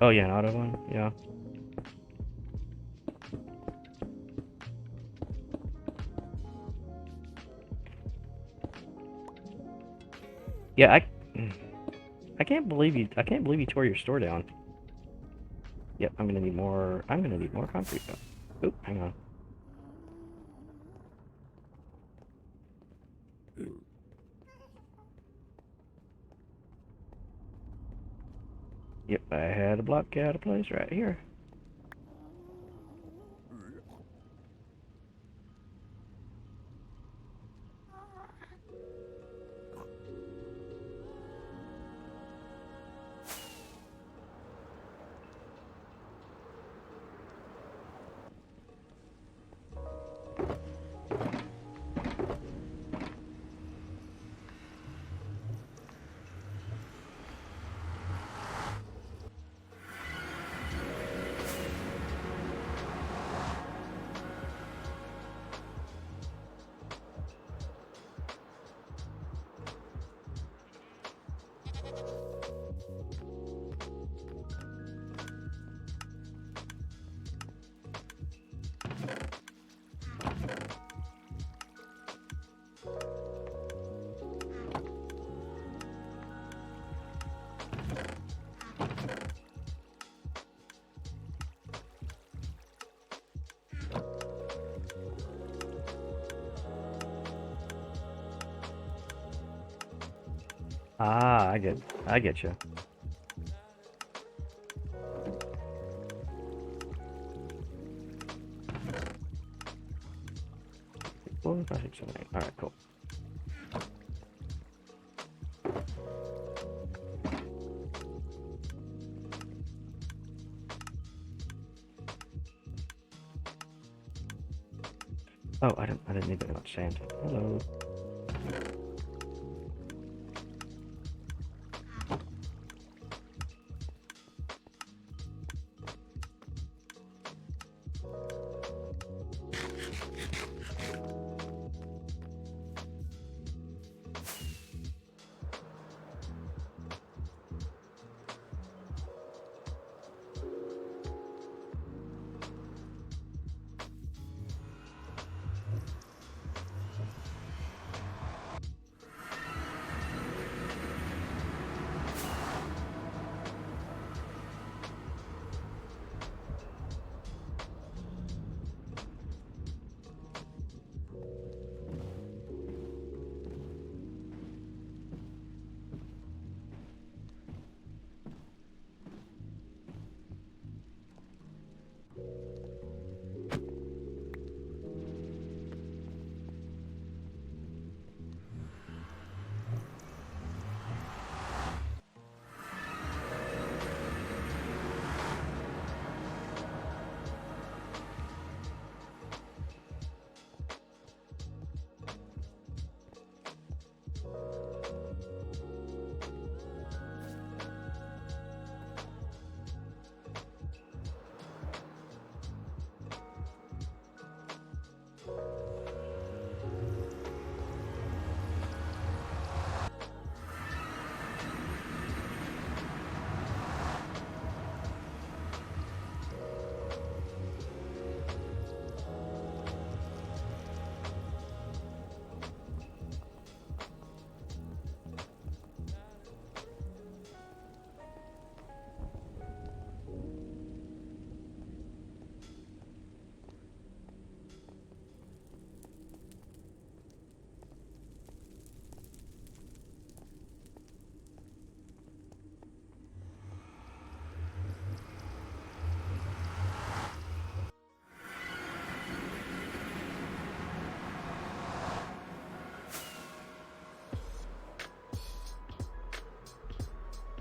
Oh yeah, an auto one. Yeah. Yeah, I can't believe you. I can't believe you tore your store down. Yep, I'm gonna need more. I'm gonna need more concrete though. Oop, hang on. Yep, I had a block out of place right here. Ah, I get you. 4, 5, 6, 7, 8. All right, cool. Oh, I didn't need that much sand. Hello.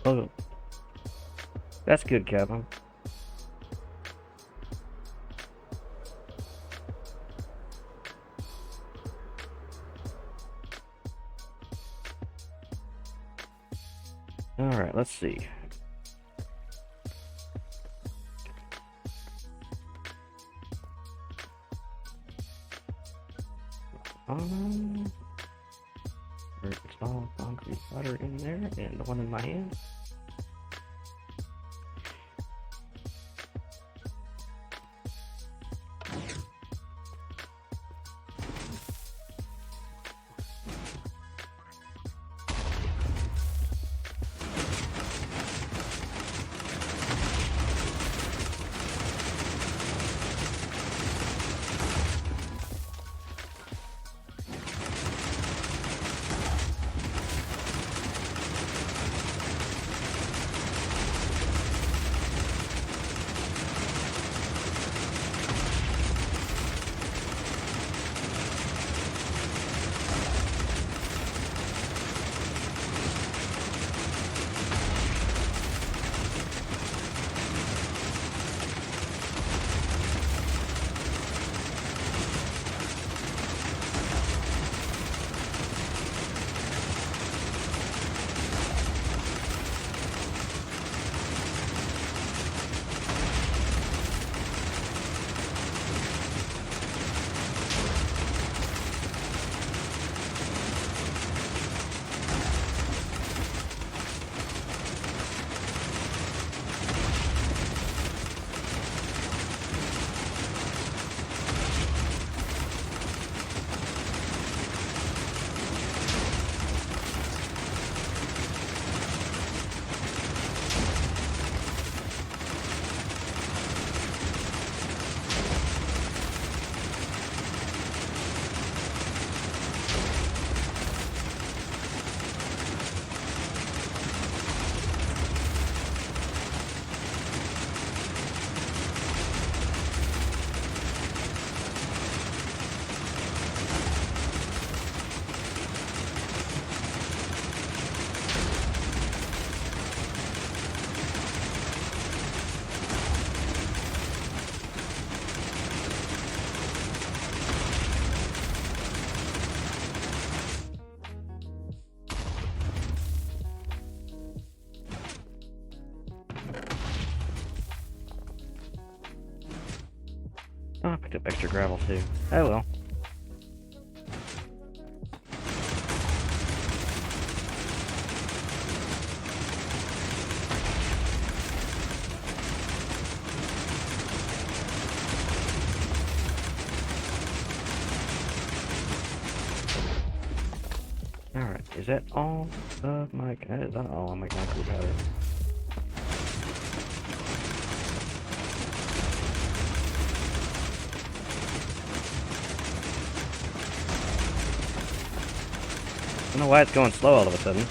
Oh, that's good, Kevin. All right, let's see. Um, Install concrete cutter in there, and the one in my hand. Oh, I picked up extra gravel too. Oh well. Alright, is that all of my... That is not all of my concrete powder. I don't know why it's going slow all of a sudden.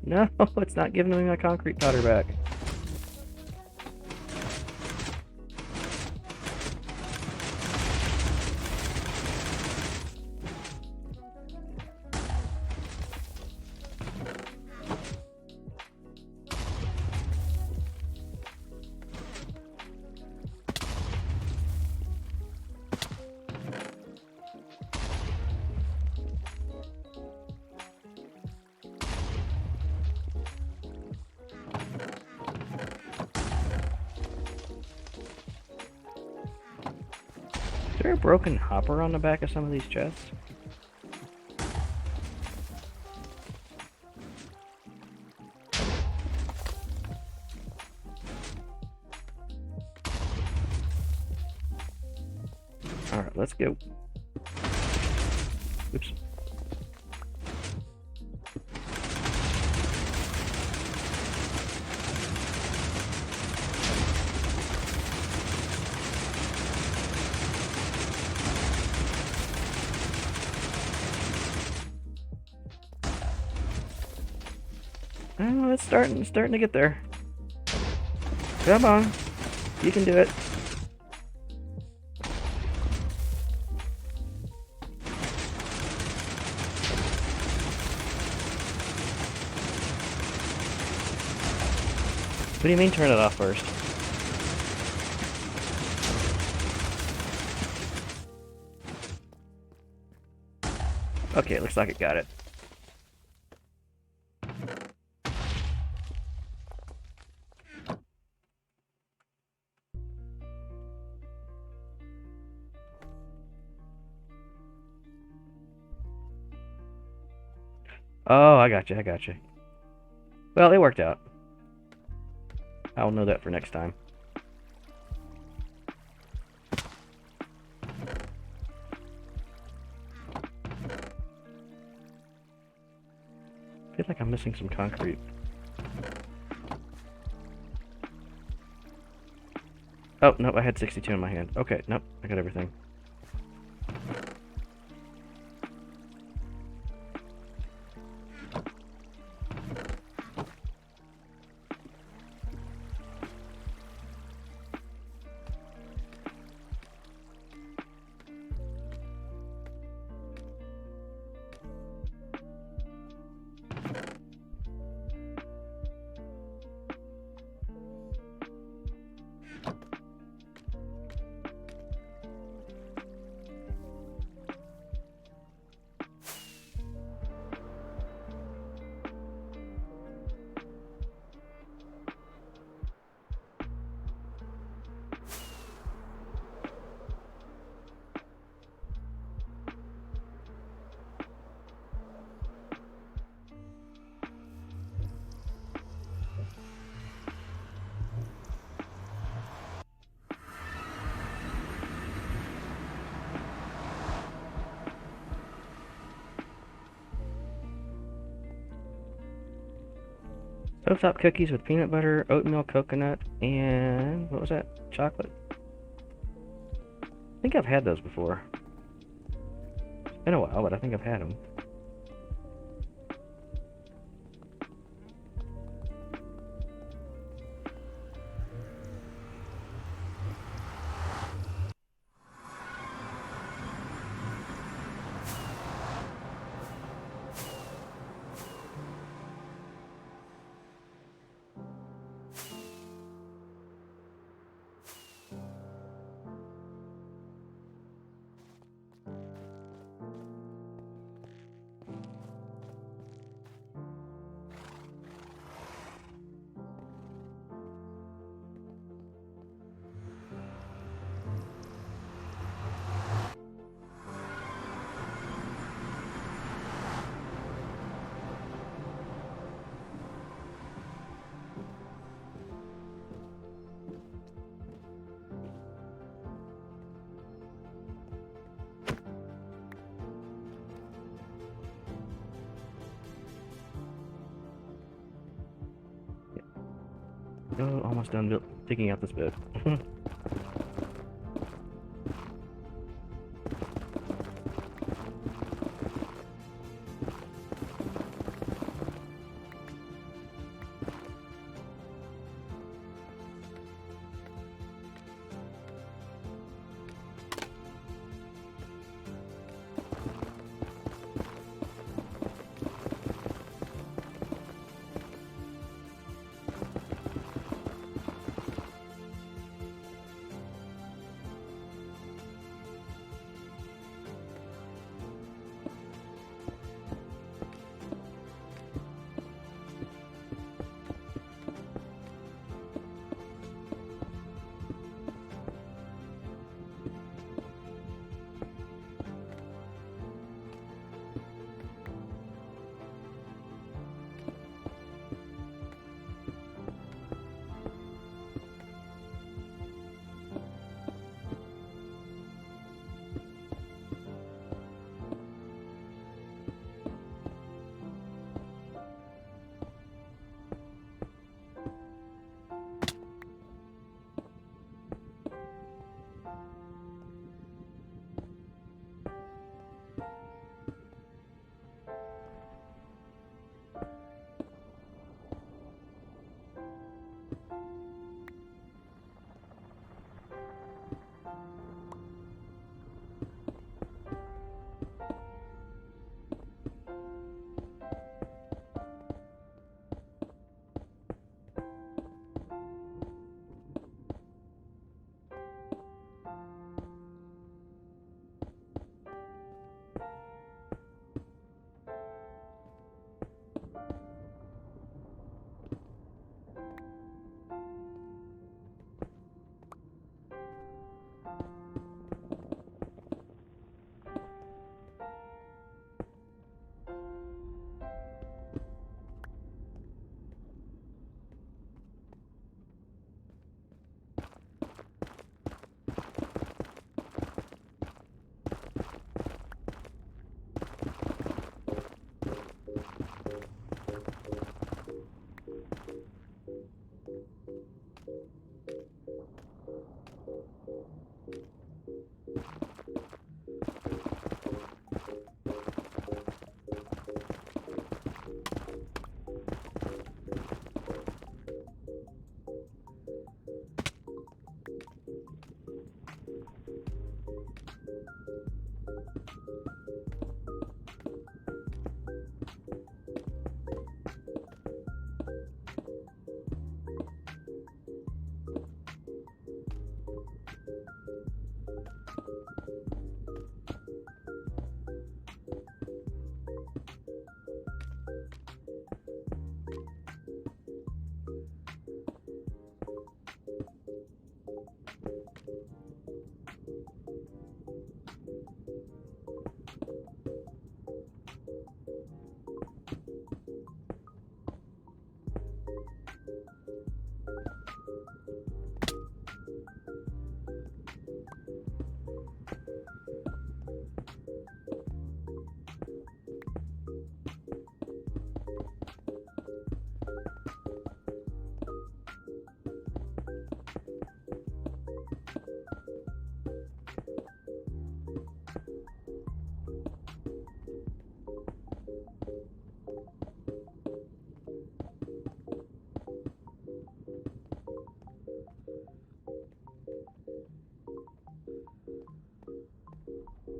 No, it's not giving me my concrete powder back. Is there a broken hopper on the back of some of these chests? Alright, let's go. Oops. Oh, it's starting to get there. Come on. You can do it. What do you mean turn it off first? Okay, looks like it got it. Oh, I got you, I got you. Well, it worked out. I'll know that for next time. I feel like I'm missing some concrete. Oh, nope, I had 62 in my hand. Okay, nope, I got everything. Stovetop cookies with peanut butter, oatmeal, coconut, and what was that? Chocolate? I think I've had those before. It's been a while, but I think I've had them. Oh, almost done digging out this bed.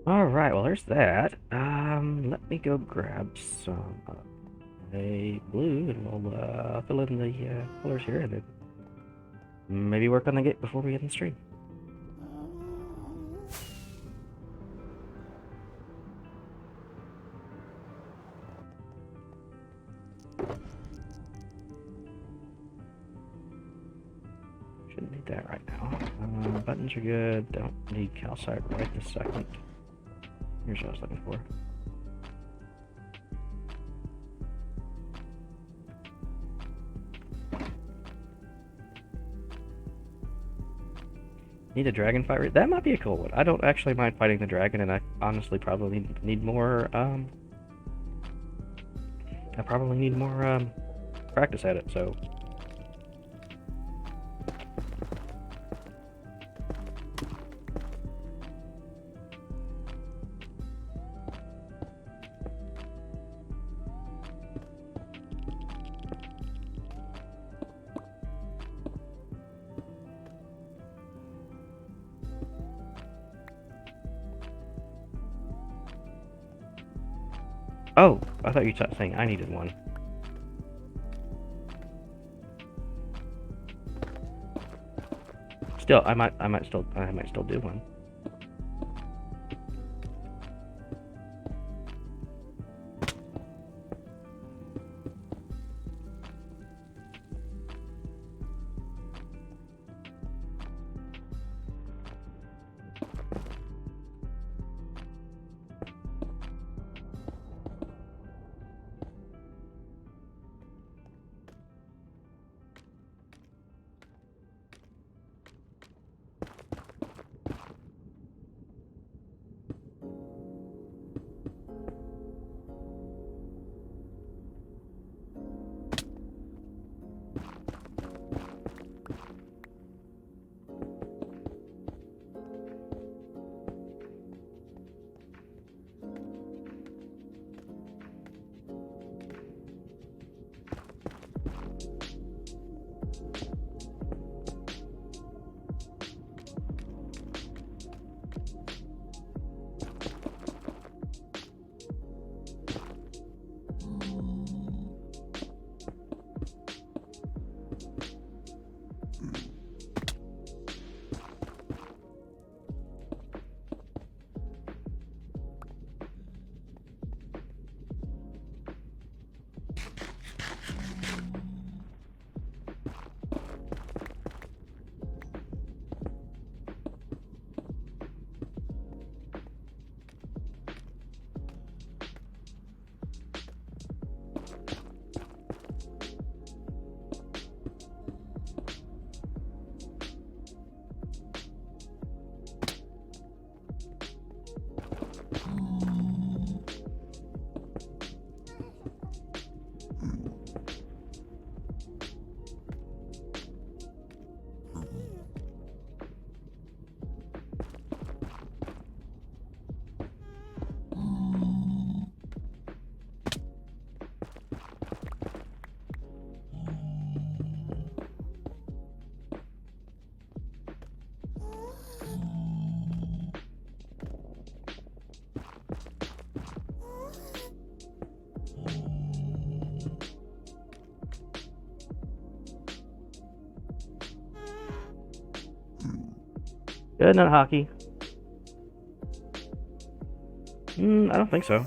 Alright, well there's that. Let me go grab some a blue and we'll fill in the colors here and then maybe work on the gate before we get in the stream. Shouldn't need that right now. Buttons are good. Don't need calcite right this second. Here's what I was looking for. Need a dragon fight? That might be a cool one. I don't actually mind fighting the dragon, and I honestly probably need more, I probably need more, practice at it, so Oh, I thought you were saying I needed one. Still, I might still do one. Good night, hockey. I don't think so.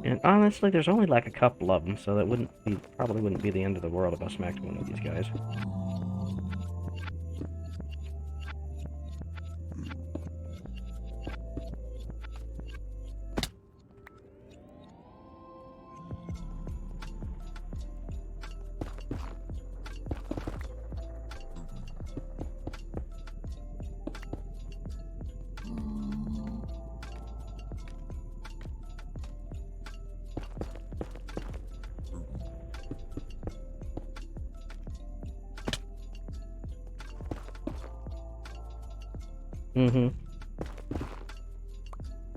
And honestly, there's only like a couple of them, so that probably wouldn't be the end of the world if I smacked one of these guys. Mm-hmm.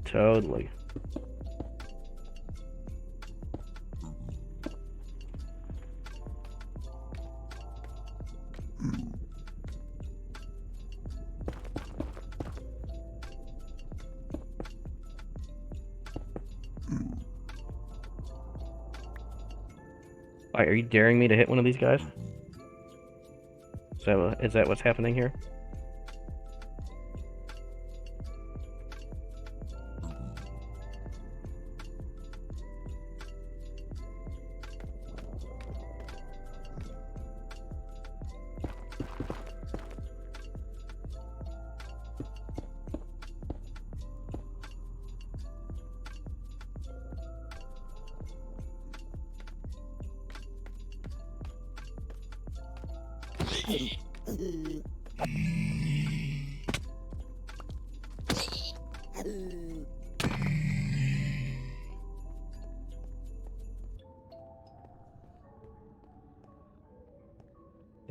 Totally. Wait, are you daring me to hit one of these guys? Is that what's happening here?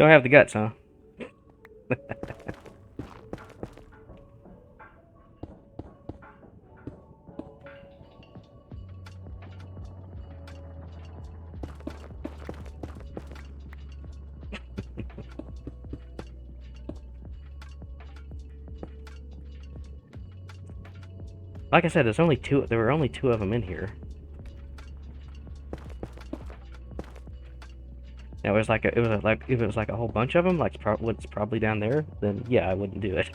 Don't have the guts, huh? Like I said, there's only two. There were only two of them in here. Now, if it was like a whole bunch of them, like what's probably down there, then yeah, I wouldn't do it.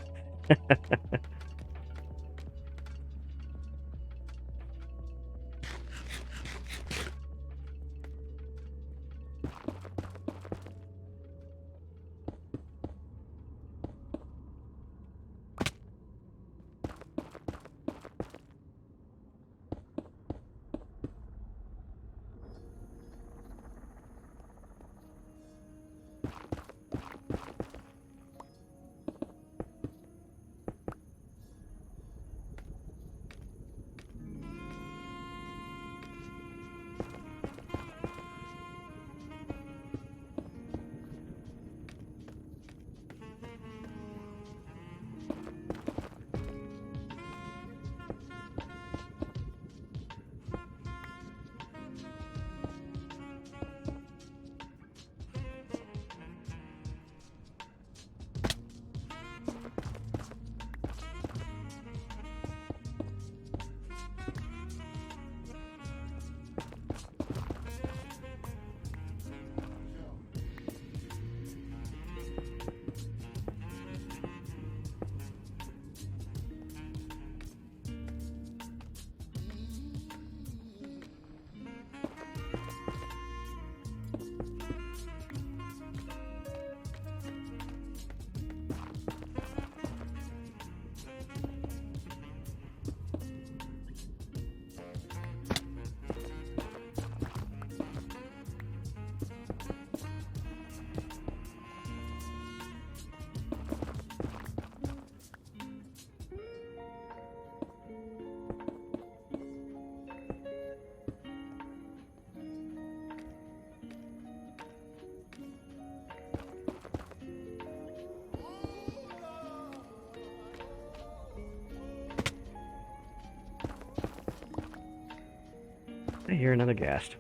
I hear another ghast.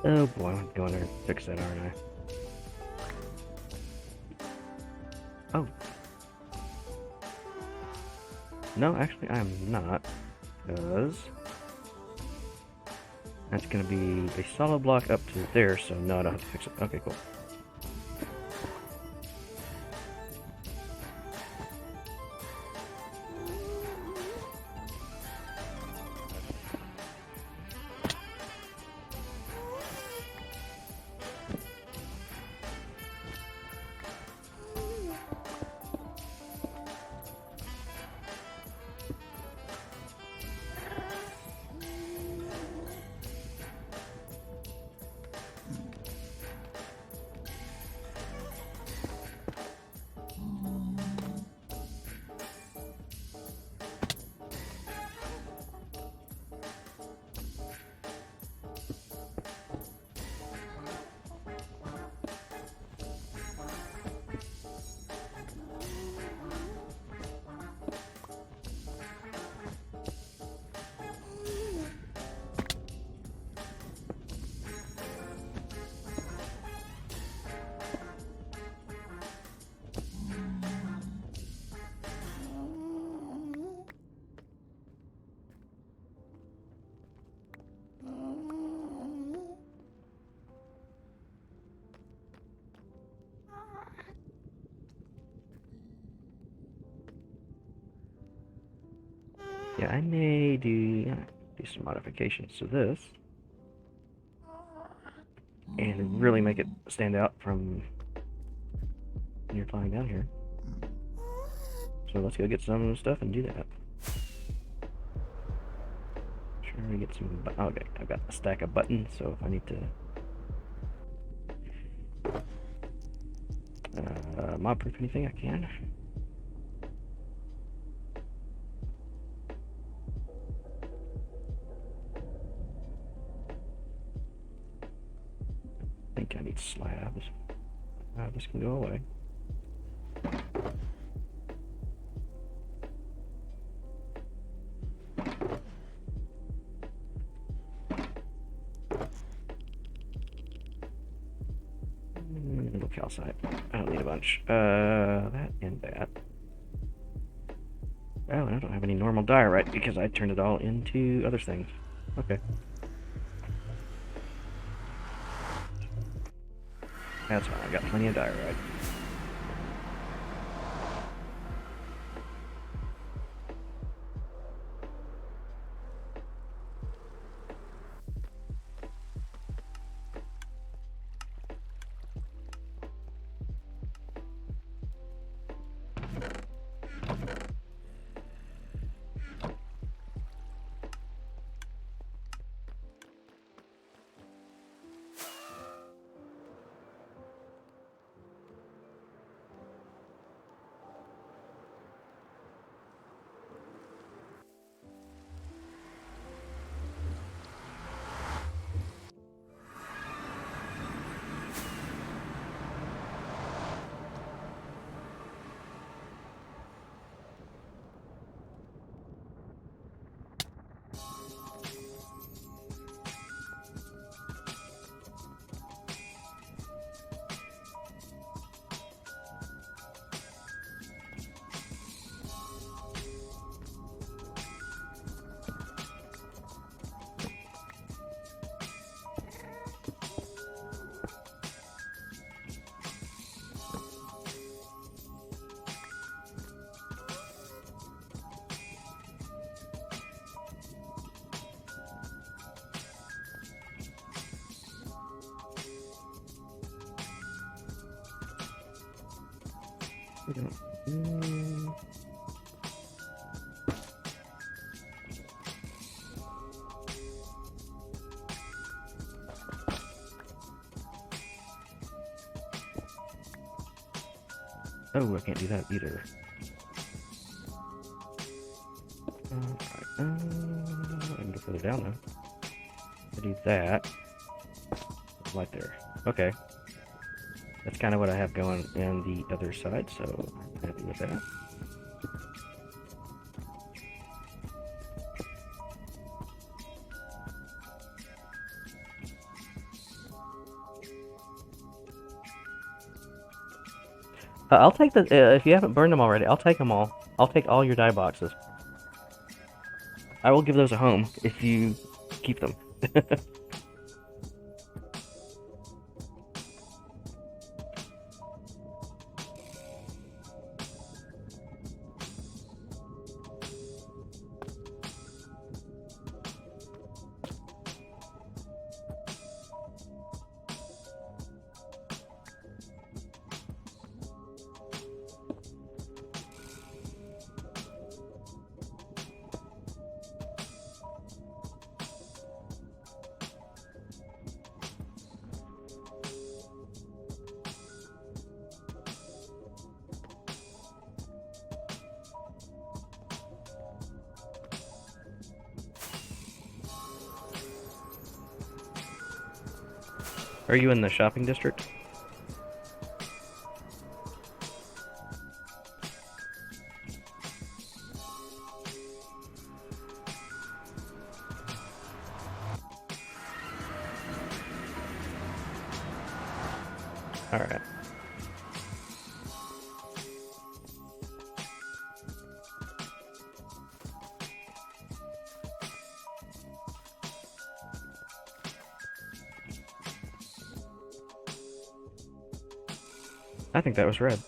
Oh boy, I'm going there and fix that, aren't I? Oh. No, actually I'm not. Because that's going to be a solid block up to there, so no, I don't have to fix it. Okay, cool. Yeah, I may do some modifications to this and really make it stand out from when you're flying down here. So let's go get some stuff and do that. Trying to get some. Okay, I've got a stack of buttons, so if I need to mob proof anything, I can. I think I need slabs. This can go away. Little calcite. I don't need a bunch. That and that. Oh, and I don't have any normal diorite because I turned it all into other things. Okay. That's fine. I've got plenty of diorite. Oh, I can't do that either. I can go further down though. I do that. Right there. Okay. That's kind of what I have going on the other side, so I'm happy with that. I'll take the, if you haven't burned them already, I'll take them all. I'll take all your dye boxes. I will give those a home if you keep them. Are you in the shopping district? Alright. I think that was red.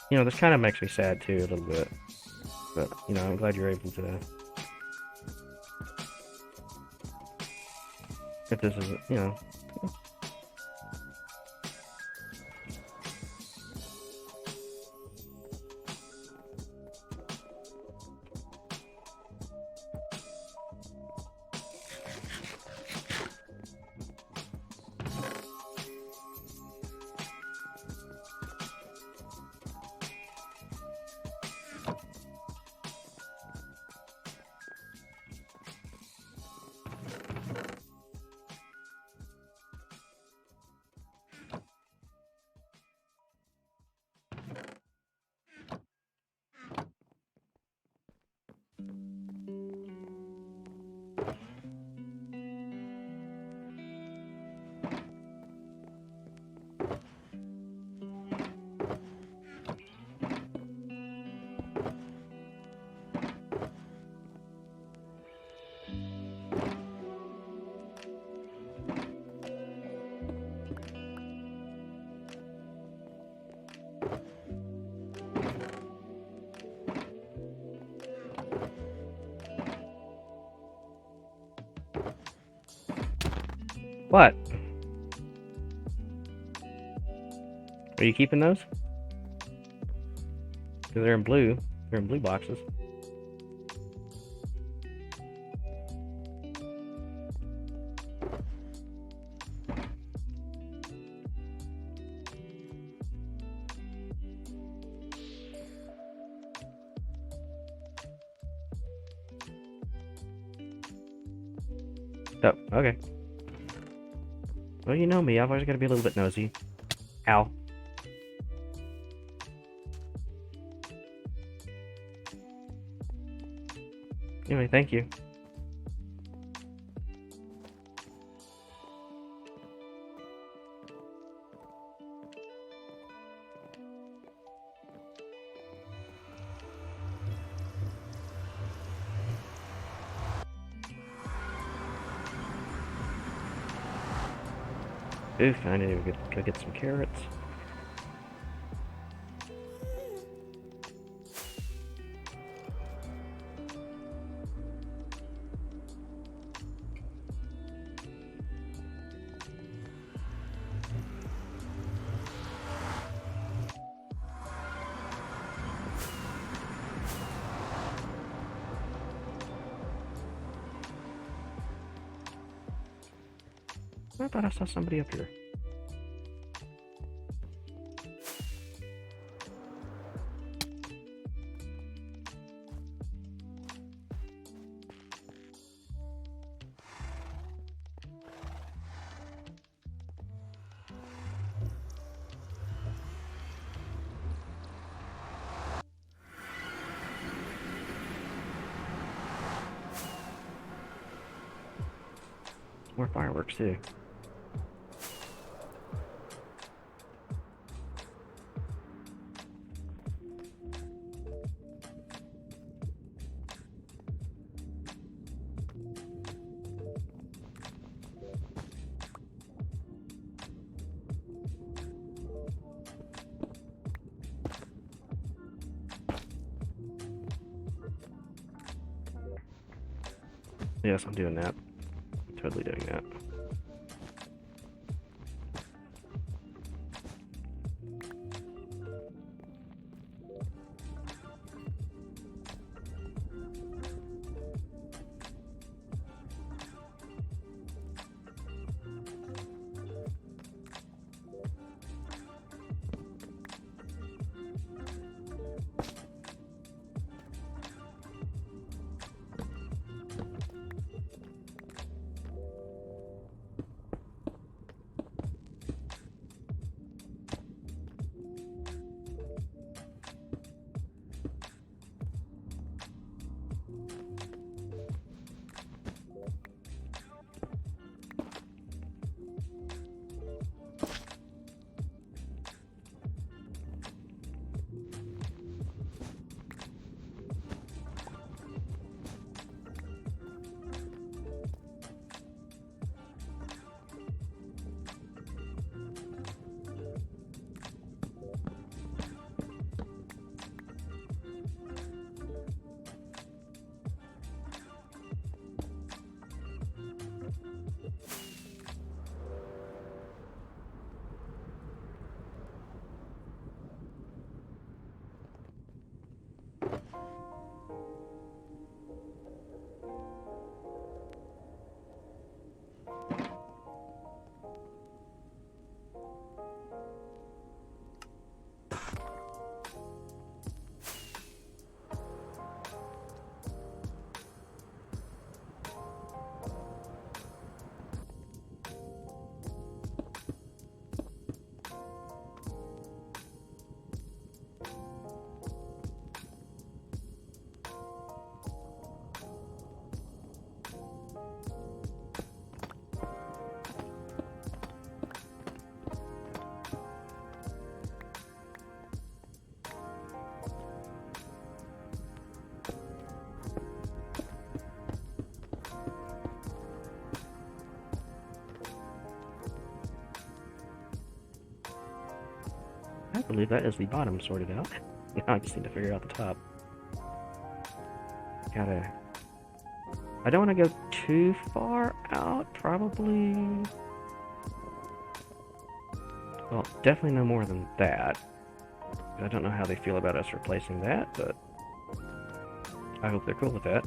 You know, this kind of makes me sad too, a little bit. But, you know, I'm glad you're able to. If this is, you know. What? Are you keeping those? Because they're in blue. They're in blue boxes. Oh, okay. Well, you know me. I've always got to be a little bit nosy. Ow. Anyway, thank you. Oof, I need to go get some carrots. I thought I saw somebody up here. More fireworks too. Yes, I'm doing that. I'm totally doing that. I believe that is the bottom sorted out. Now I just need to figure out the top. I don't want to go too far out, probably. Well, definitely no more than that. I don't know how they feel about us replacing that, but I hope they're cool with that.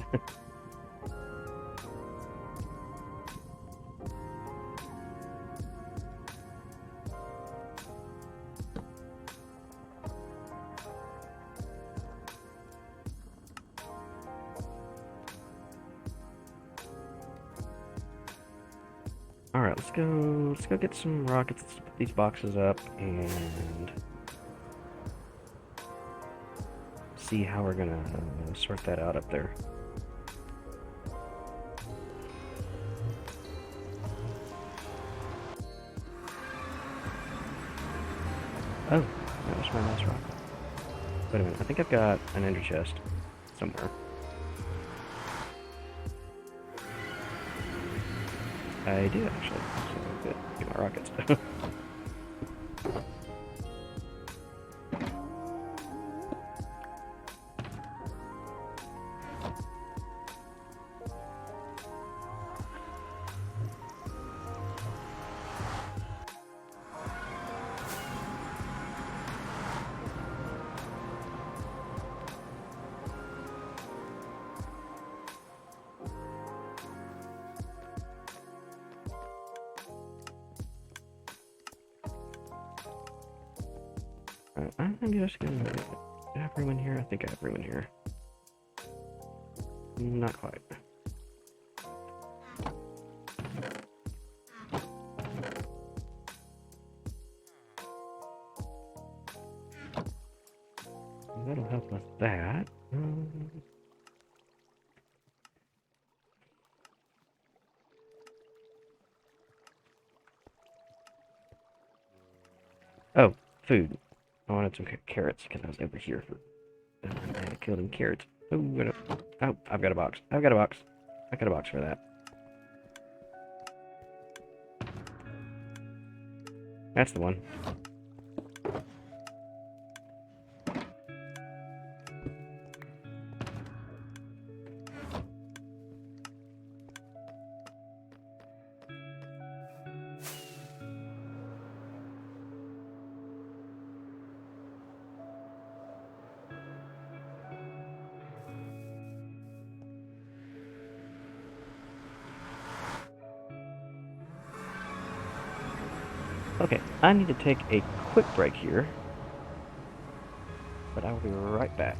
Alright, let's go get some rockets. Let's put these boxes up and see how we're gonna sort that out up there. Oh, that was my last rocket. Wait a minute, I think I've got an ender chest somewhere. I do actually, so good. Get my rockets. I'm just gonna... Do I have room in here? I think I have room in here. Not quite. That'll help with that. Oh, food. I wanted some carrots because I was over here for... I killed them carrots. Oh, oh, I've got a box. I've got a box. I got a box for that. That's the one. Okay, I need to take a quick break here, but I will be right back.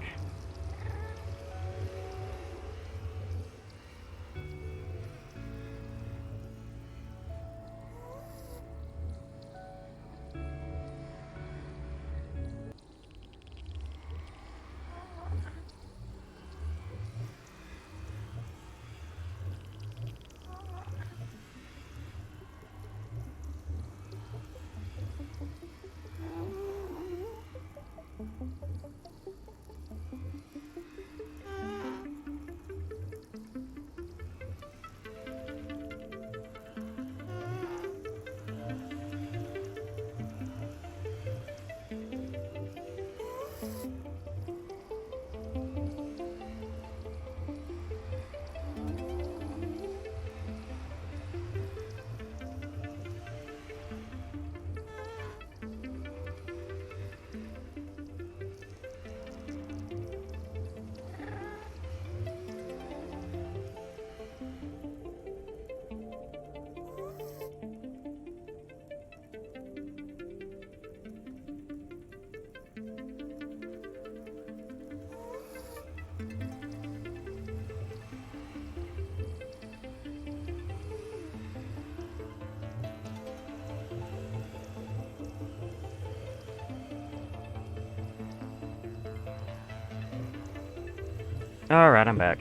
Alright, I'm back.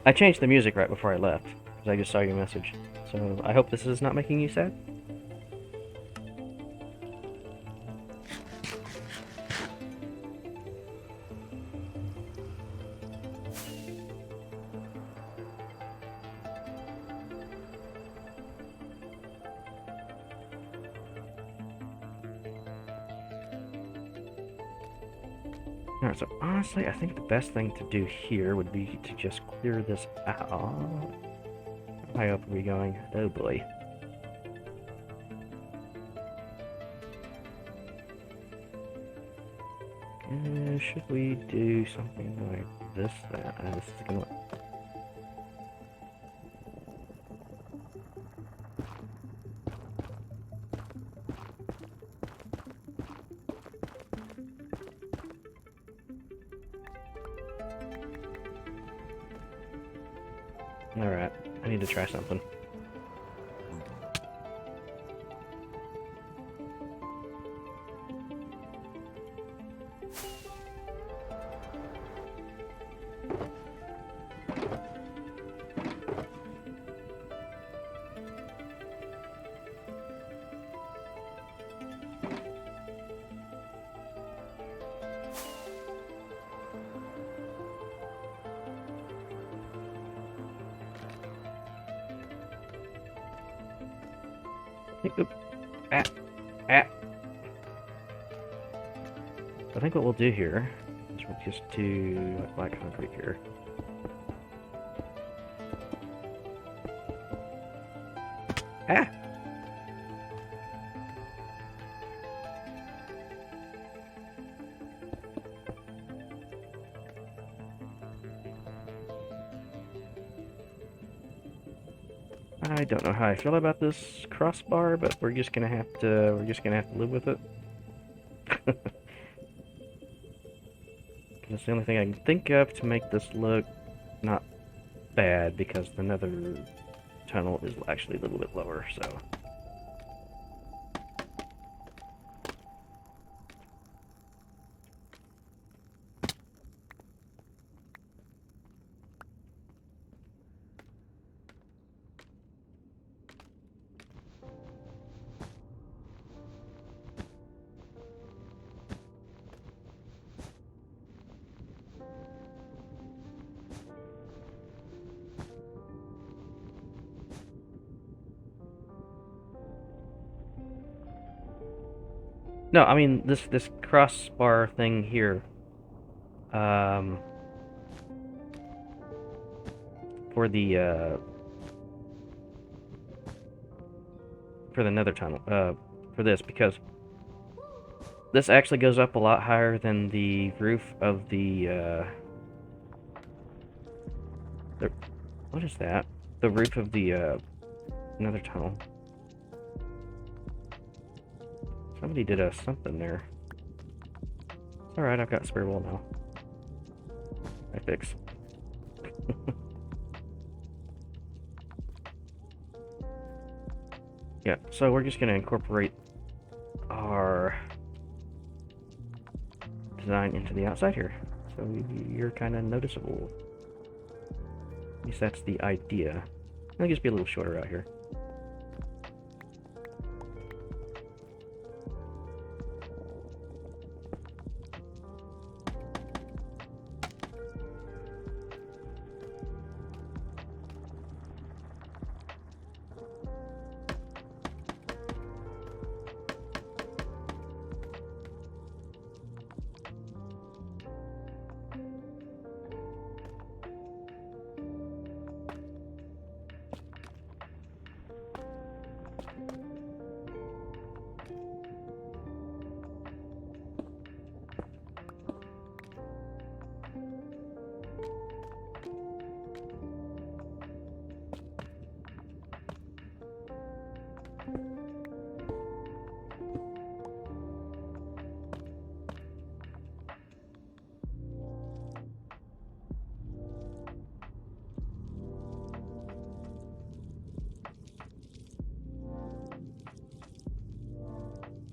I changed the music right before I left, because I just saw your message. So, I hope this is not making you sad? Alright, so honestly, I think the best thing to do here would be to just clear this out. How high up are we going? Oh boy. Should we do something like this? This is gonna... Alright, I need to try something. Oop. Ah. Ah. I think what we'll do here is we'll just do like black concrete here. Ah! I don't know how I feel about this crossbar, but we're just gonna have to live with it. That's the only thing I can think of to make this look not bad, because the nether tunnel is actually a little bit lower, so... No, I mean, this crossbar thing here, um, for the nether tunnel, for this, because this actually goes up a lot higher than the roof of what is that? The roof of the, nether tunnel. Somebody did a something there. It's alright, I've got spare wool now. I fix. Yeah, so we're just gonna incorporate our design into the outside here. So you're kind of noticeable. At least that's the idea. It'll just be a little shorter out here.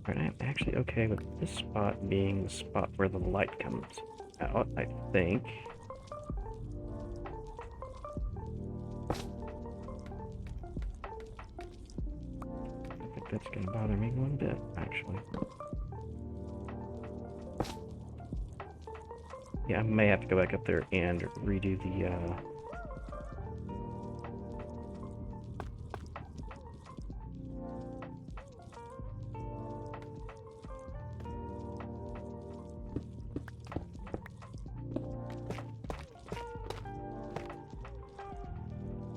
Alright, I'm actually okay with this spot being the spot where the light comes out, I think. I don't think that's gonna bother me one bit, actually. Yeah, I may have to go back up there and redo the,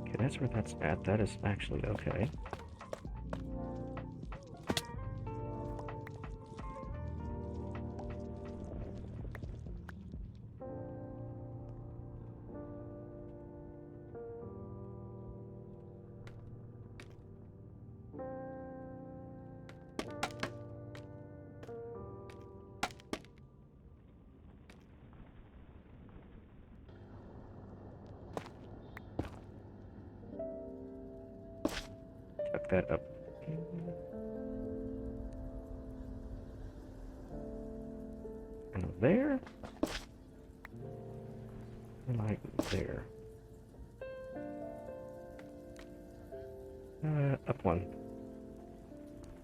Okay, that's where that's at. That is actually okay. Tuck that up. And there. And like there. Up one.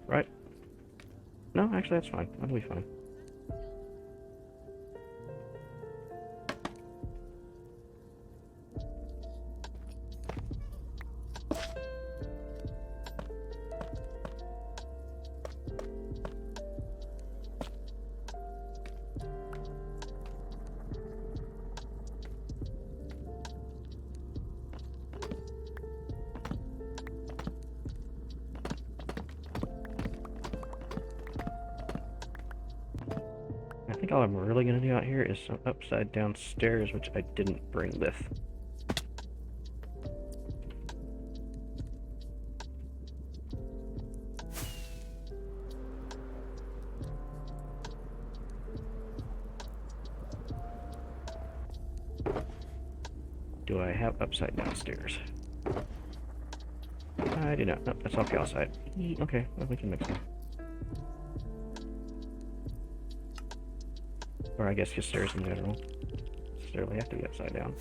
Right? No, actually that's fine. That'll be fine. I think all I'm really going to do out here is some upside down stairs, which I didn't bring with. have upside down stairs? I do not. Nope, that's off the outside. Okay, well, we can mix them. Or I guess just stairs in general. Necessarily have to be upside down.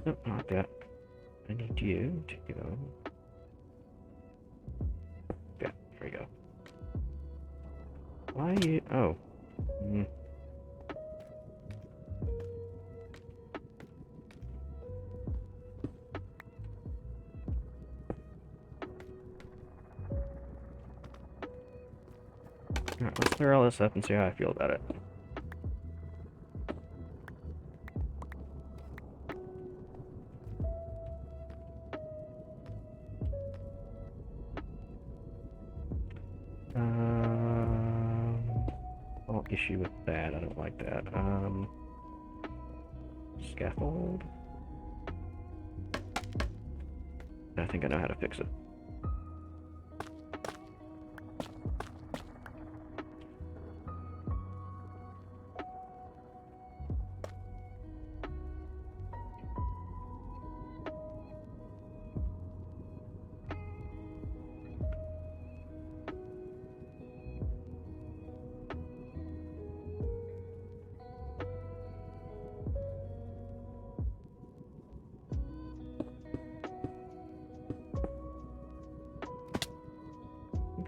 Nope, not that. I need you to go. Yeah, there we go. Why you? Oh. Mm. Alright, let's clear all this up and see how I feel about it. Issue with that. I don't like that. Scaffold. I think I know how to fix it.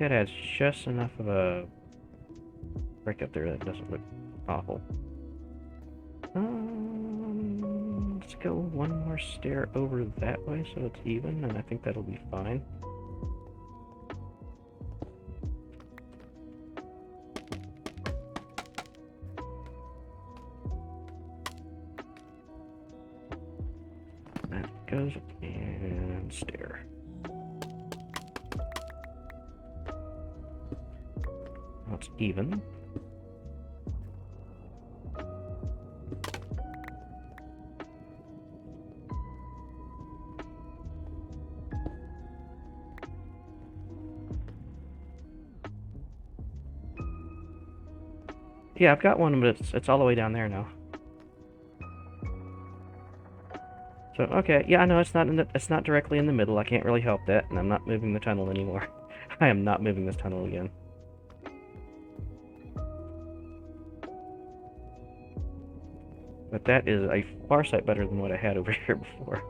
That adds just enough of a break up there that doesn't look awful. Let's go one more stair over that way so it's even, and I think that'll be fine. That goes and stair. Now it's even. Yeah, I've got one, but it's all the way down there now. So okay, yeah, I know it's not directly in the middle. I can't really help that, and I'm not moving the tunnel anymore. I am not moving this tunnel again. But that is a far sight better than what I had over here before.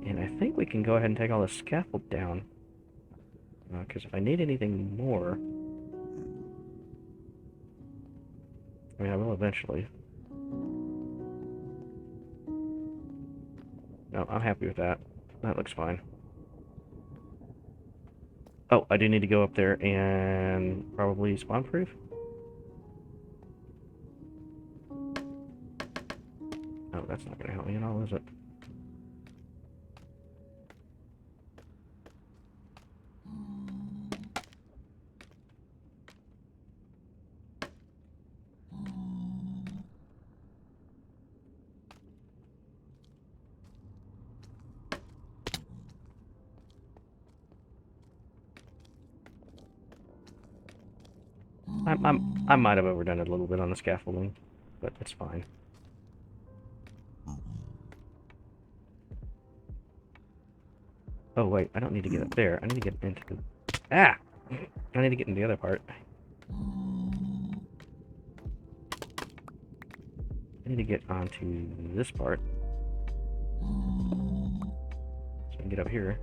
And I think we can go ahead and take all the scaffold down. Because if I need anything more... I mean, I will eventually. No, I'm happy with that. That looks fine. Oh, I do need to go up there and probably spawn-proof? Oh, that's not going to help me at all, is it? I might have overdone it a little bit on the scaffolding, but it's fine. Oh wait, I don't need to get up there. I need to get into the... Ah! I need to get into the other part. I need to get onto this part. So I can get up here.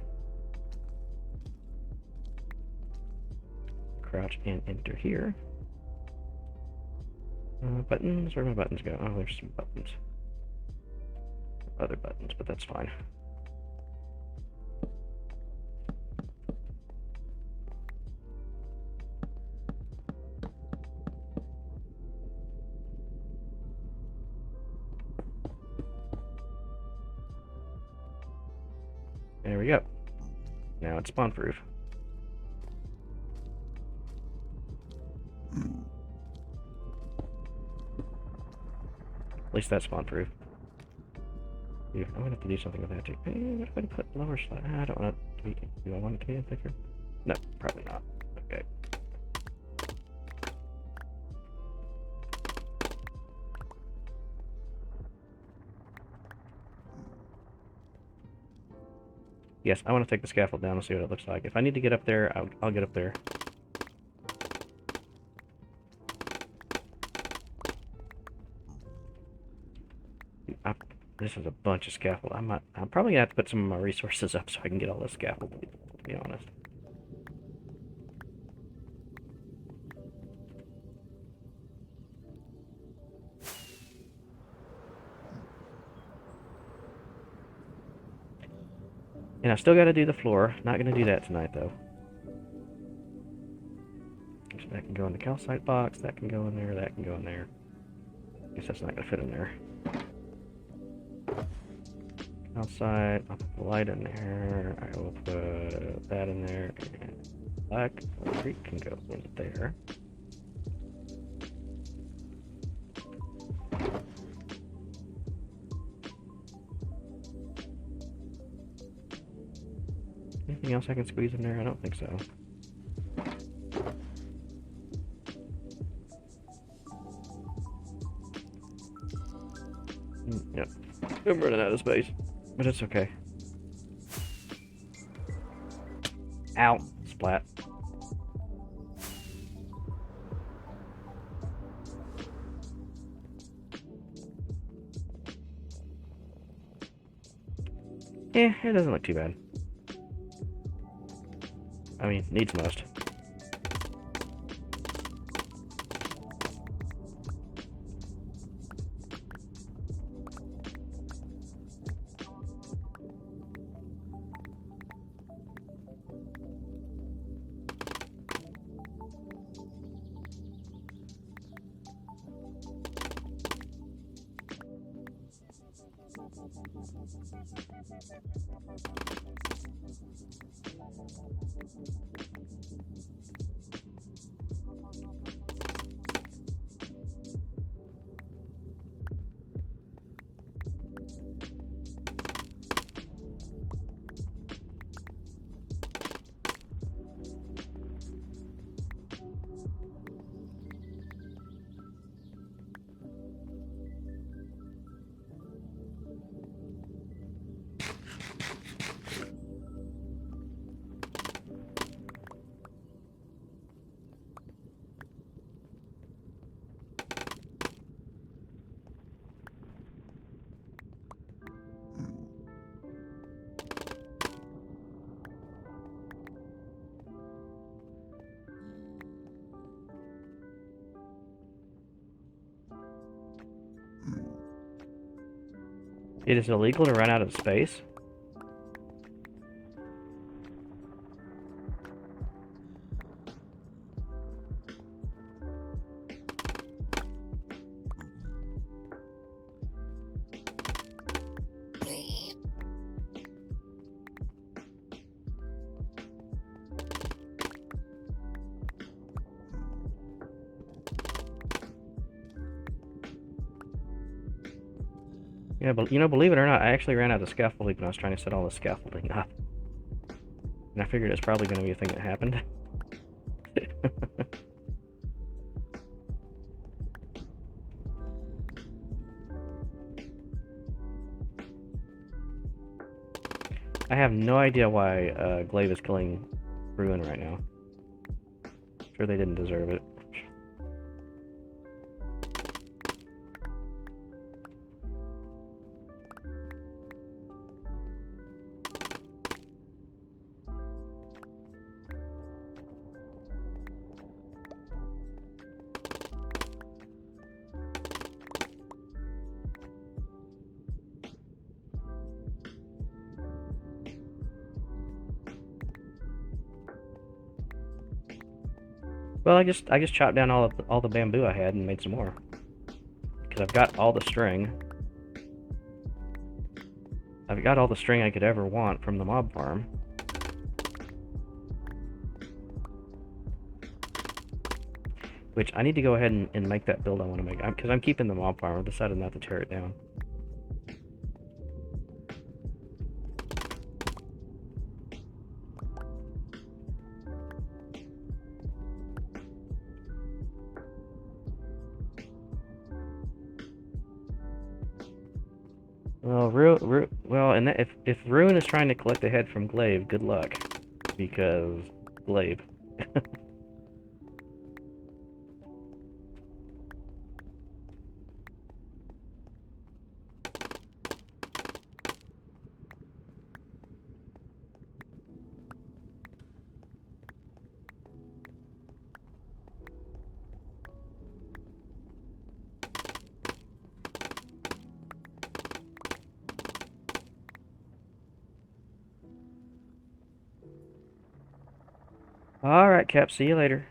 Crouch and enter here. Buttons? Where do my buttons go? Oh, there's some buttons. other buttons, but that's fine. There we go. Now it's spawn proof. At least that's spawn proof. Yeah, I'm gonna have to do something with that too. Hey, what if I put lower slide? I don't want it to be. Do I want it to be in thicker? No, probably not. Okay. Yes, I want to take the scaffold down and see what it looks like. If I need to get up there, I'll get up there. This is a bunch of scaffold. I'm probably gonna have to put some of my resources up so I can get all this scaffold, to be honest. And I still got to do the floor. Not going to do that tonight, though. So that can go in the calcite box. That can go in there. That can go in there. Guess that's not going to fit in there. Calcite. I'll put the light in there. I will put that in there. And black concrete can go in there. Anything else I can squeeze in there? I don't think so. Yep. I'm running out of space, but it's okay. Ow. Splat. Eh, it doesn't look too bad. I mean, needs must. It is illegal to run out of space? Yeah, but believe it or not, I actually ran out of scaffolding when I was trying to set all the scaffolding up. And I figured it's probably going to be a thing that happened. I have no idea why Glaive is killing Ruin right now. I'm sure they didn't deserve it. Well, I just chopped down all the bamboo I had and made some more. Because I've got all the string. I've got all the string I could ever want from the mob farm. Which I need to go ahead and make that build I want to make. Because I'm keeping the mob farm. I've decided not to tear it down. Well, and if Ruin is trying to collect a head from Glaive, good luck, because Glaive. All right, Cap. See you later.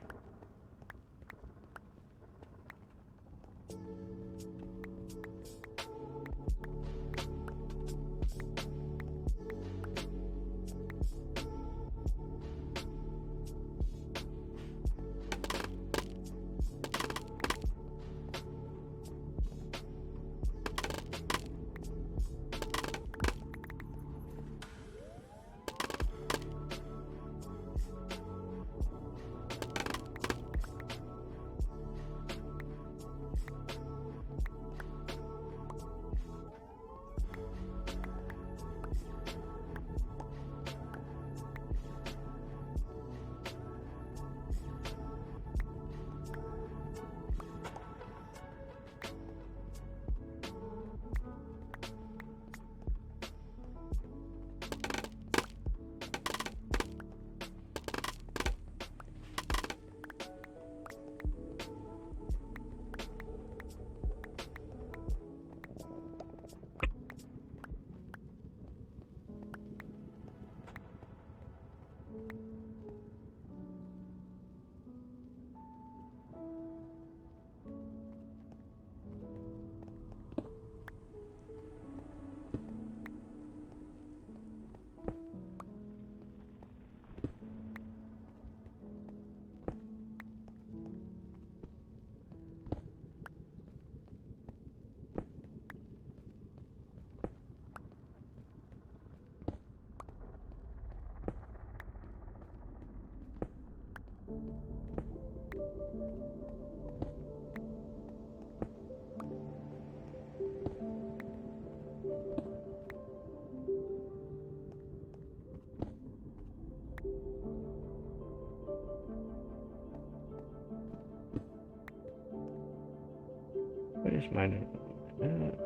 What is mine?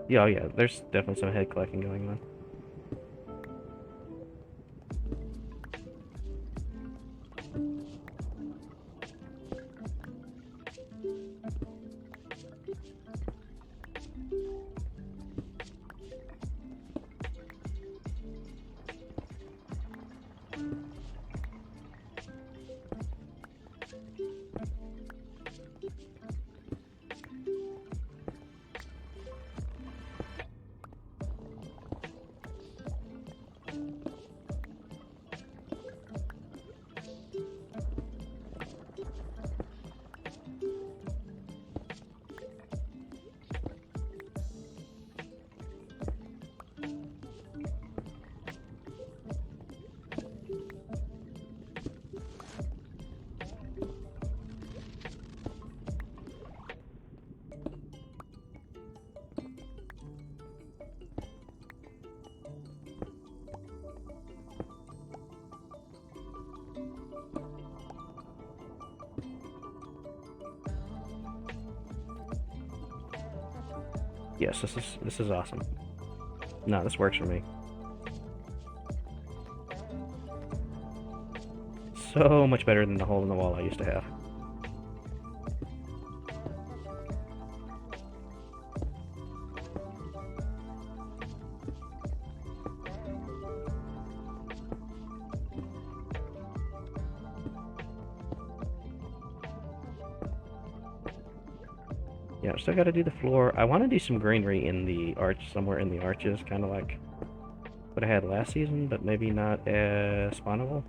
Yeah, oh yeah. There's definitely some head collecting going on. Yes, this is awesome. No, this works for me. So much better than the hole in the wall I used to have. Yeah, I still got to do the floor. I want to do some greenery in the arch, somewhere in the arches, kind of like what I had last season, but maybe not as spawnable.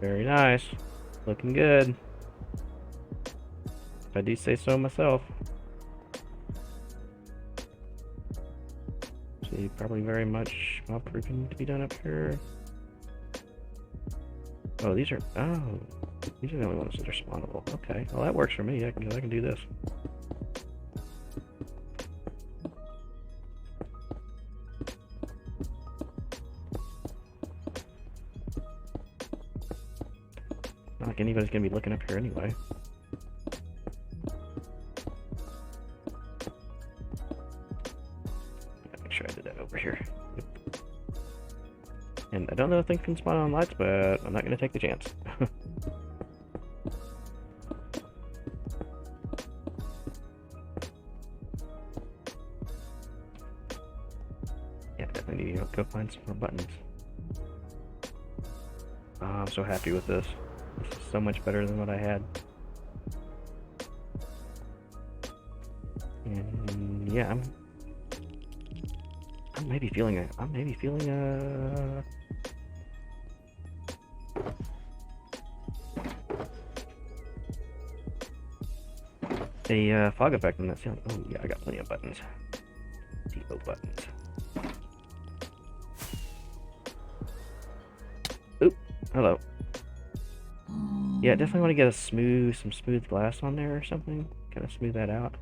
Very nice. Looking good. If I do say so myself. See, probably very much mob proofing to be done up here. Oh, these are the only ones that are spawnable. Okay, well that works for me. I can do this. Not like anybody's gonna be looking up here anyway. Make sure I did that over here. Yep. And I don't know if things can spawn on lights, but I'm not gonna take the chance. Yeah, definitely need to go find some more buttons. Oh, I'm so happy with this. This is so much better than what I had. And yeah, I'm maybe feeling a fog effect on that sound. Oh yeah, I got plenty of buttons. Depot buttons. Oop, hello. Yeah, definitely want to get some smooth glass on there or something. Kind of smooth that out.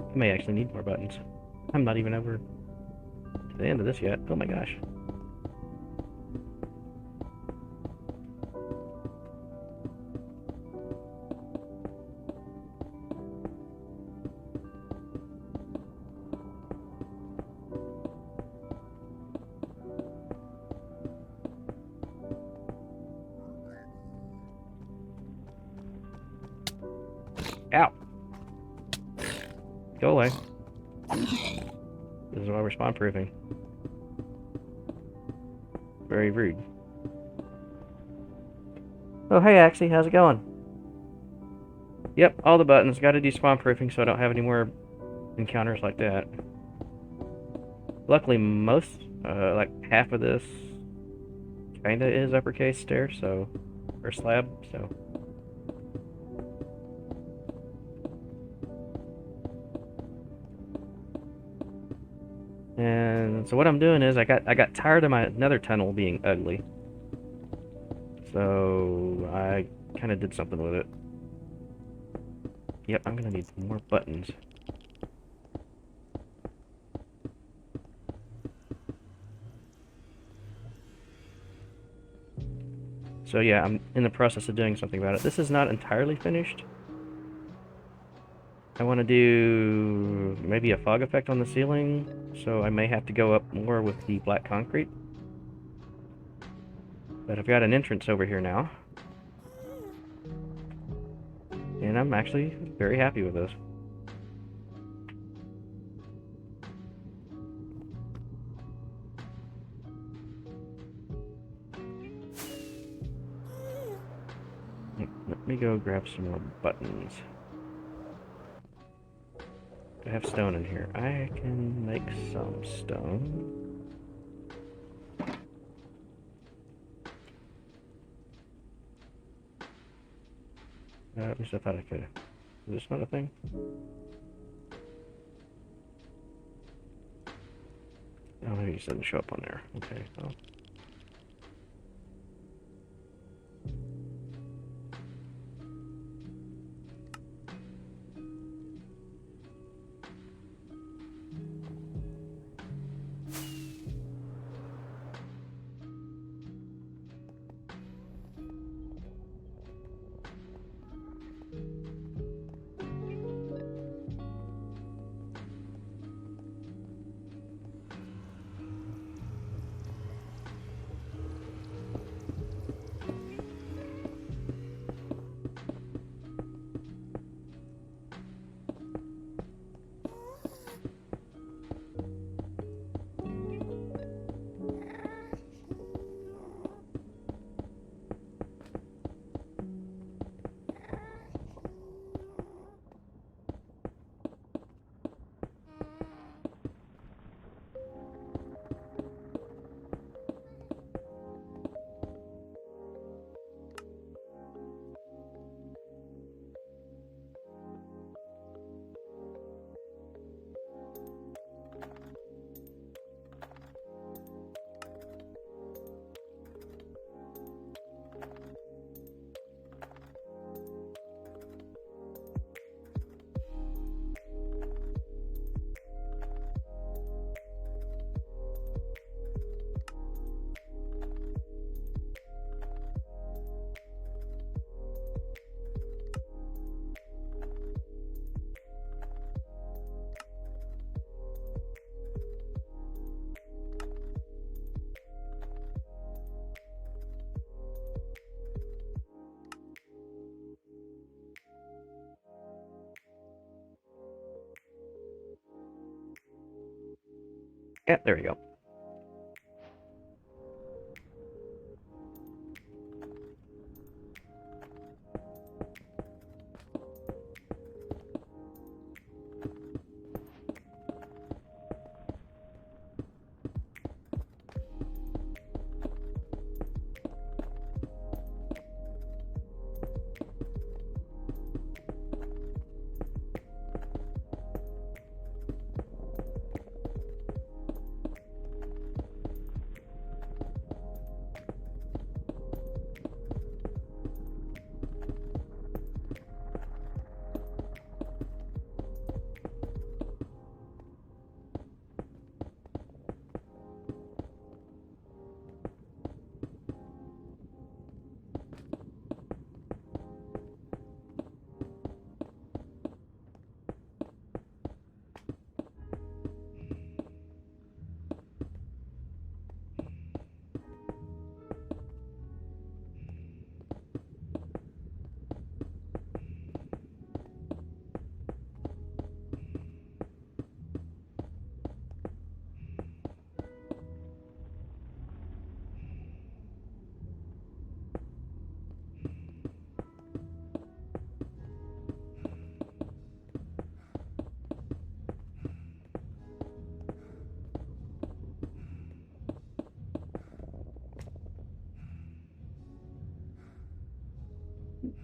I may actually need more buttons. I'm not even over to the end of this yet. Oh my gosh. Ow! Go away. This is why we're spawn proofing. Very rude. Oh hey Axie, how's it going? Yep, all the buttons. Gotta do spawn proofing so I don't have any more encounters like that. Luckily most, like half of this kinda is uppercase stair, so, or slab, so. And so what I'm doing is I got tired of my nether tunnel being ugly. So I kind of did something with it. Yep, I'm gonna need more buttons. So yeah, I'm in the process of doing something about it. This is not entirely finished. I want to do maybe a fog effect on the ceiling, so I may have to go up more with the black concrete. But I've got an entrance over here now, and I'm actually very happy with this. Let me go grab some more buttons. I have stone in here. I can make some stone. At least I thought I could. Is this not a thing? Oh, maybe it just doesn't show up on there. Okay, well. Yeah, there we go.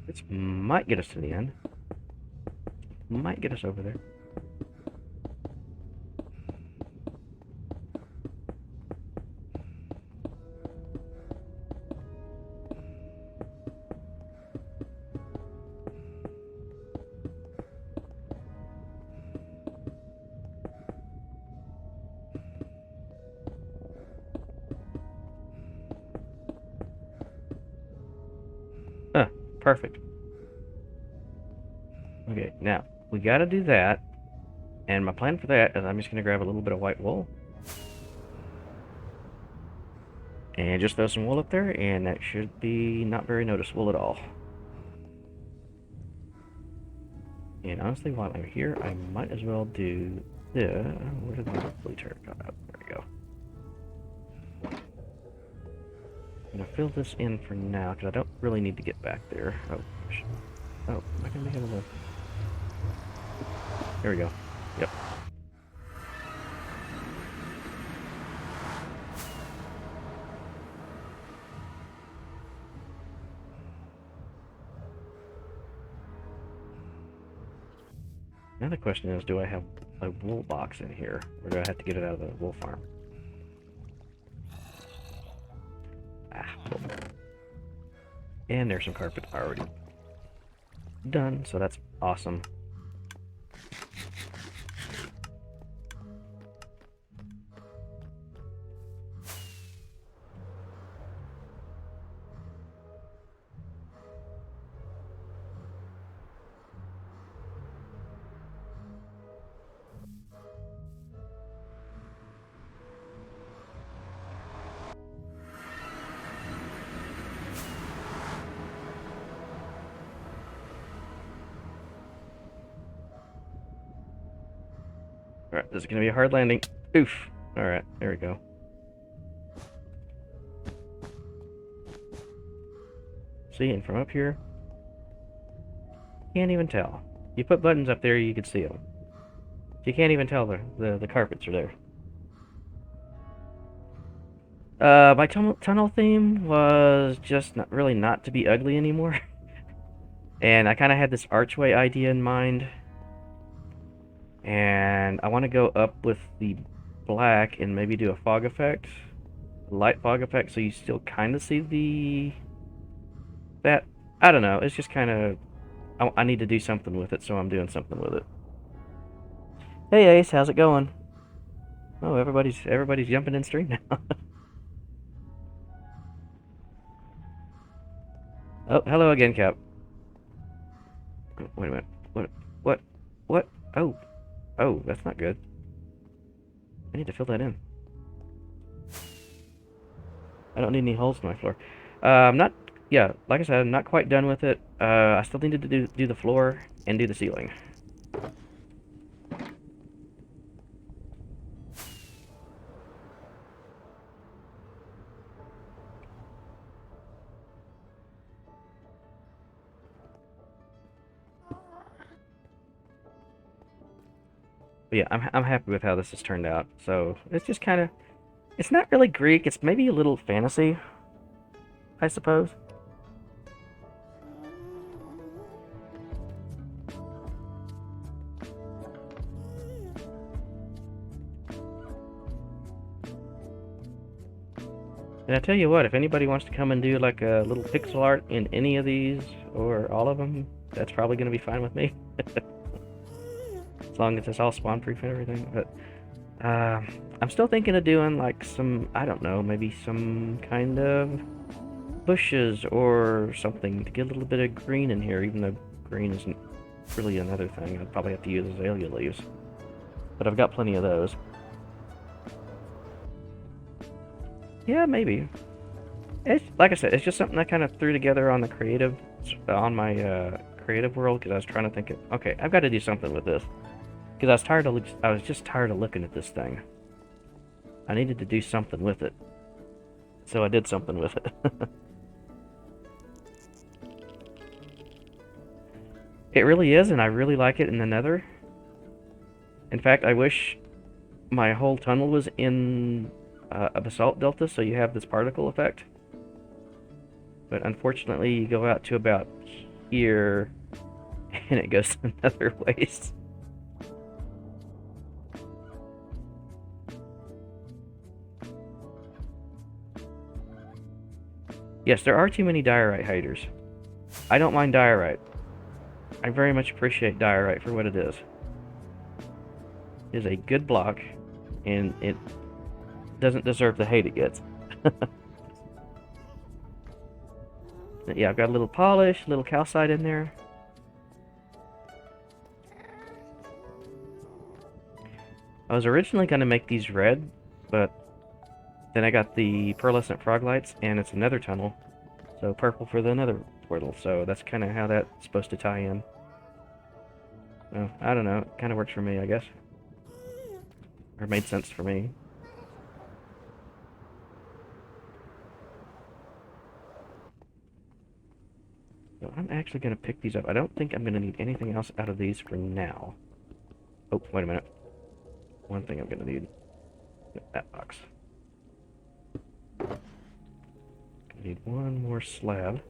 This might get us to the end. Might get us over there. Perfect. Okay, now, we gotta do that. And my plan for that is I'm just gonna grab a little bit of white wool. And just throw some wool up there, and that should be not very noticeable at all. And honestly, while I'm here, I might as well do this. Where did my blue terracotta? There we go. I'm gonna fill this in for now, because I don't really need to get back there. Oh, am I gonna be able to? There we go. Yep. Now the question is, do I have a wool box in here, or do I have to get it out of the wool farm? Cool. And there's some carpet already done, so that's awesome. Alright, this is gonna be a hard landing. Oof. Alright, there we go. See, and from up here, can't even tell. You put buttons up there, you could see them. You can't even tell the carpets are there. My tunnel theme was just not to be ugly anymore. And I kind of had this archway idea in mind. And I want to go up with the black and maybe do a fog effect. Light fog effect, so you still kind of see that. I don't know, it's just kind of... I need to do something with it, so I'm doing something with it. Hey Ace, how's it going? Oh, everybody's jumping in stream now. Oh, hello again, Cap. Wait a minute. What? Oh, that's not good. I need to fill that in. I don't need any holes in my floor. Yeah, like I said, I'm not quite done with it. I still need to do the floor and do the ceiling. But yeah, I'm happy with how this has turned out. So it's just kind of, it's not really Greek. It's maybe a little fantasy, I suppose. And I tell you what, if anybody wants to come and do like a little pixel art in any of these or all of them, that's probably going to be fine with me. As long as it's all spawn proof and everything. But I'm still thinking of doing like some, I don't know, maybe some kind of bushes or something to get a little bit of green in here, even though green isn't really another thing. I'd probably have to use azalea leaves. But I've got plenty of those. Yeah, maybe. It's like I said, it's just something I kind of threw together on the creative, on my creative world, because I was trying to think of, okay, I've got to do something with this. Because I was just tired of looking at this thing. I needed to do something with it. So I did something with it. It really is, and I really like it in the Nether. In fact, I wish my whole tunnel was in a basalt delta, so you have this particle effect. But unfortunately, you go out to about here, and it goes to another waste. Yes, there are too many diorite haters. I don't mind diorite. I very much appreciate diorite for what it is. It is a good block, and it doesn't deserve the hate it gets. Yeah, I've got a little polish, a little calcite in there. I was originally going to make these red, but then I got the pearlescent frog lights, and it's a nether tunnel, so purple for the nether portal, so that's kind of how that's supposed to tie in. So, I don't know, it kind of works for me, I guess. Or made sense for me. So I'm actually going to pick these up. I don't think I'm going to need anything else out of these for now. Oh, wait a minute. One thing I'm going to need. That box. I need one more slab.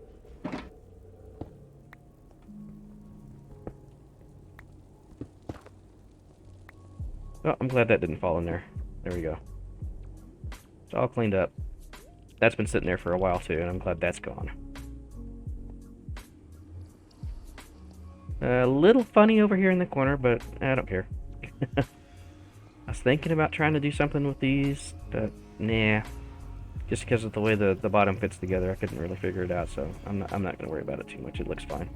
Oh, I'm glad that didn't fall in there. There we go. It's all cleaned up. That's been sitting there for a while too, and I'm glad that's gone. A little funny over here in the corner, but I don't care. I was thinking about trying to do something with these, but nah. Just because of the way the bottom fits together, I couldn't really figure it out, so I'm not going to worry about it too much. It looks fine.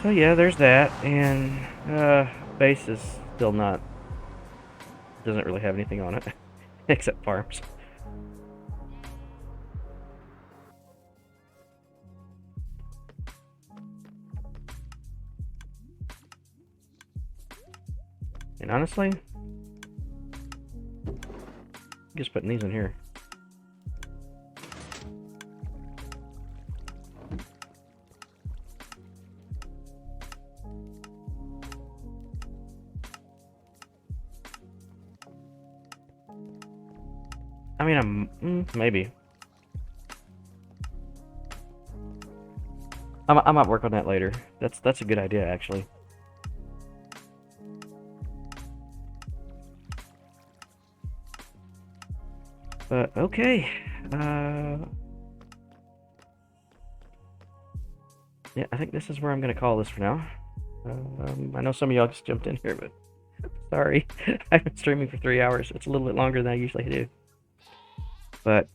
So yeah, there's that, and base is still not, doesn't really have anything on it, except farms. And honestly, just putting these in here. I mean, maybe. I might work on that later. That's a good idea, actually. But okay. Yeah, I think this is where I'm gonna call this for now. I know some of y'all just jumped in here, but sorry. I've been streaming for 3 hours. It's a little bit longer than I usually do. But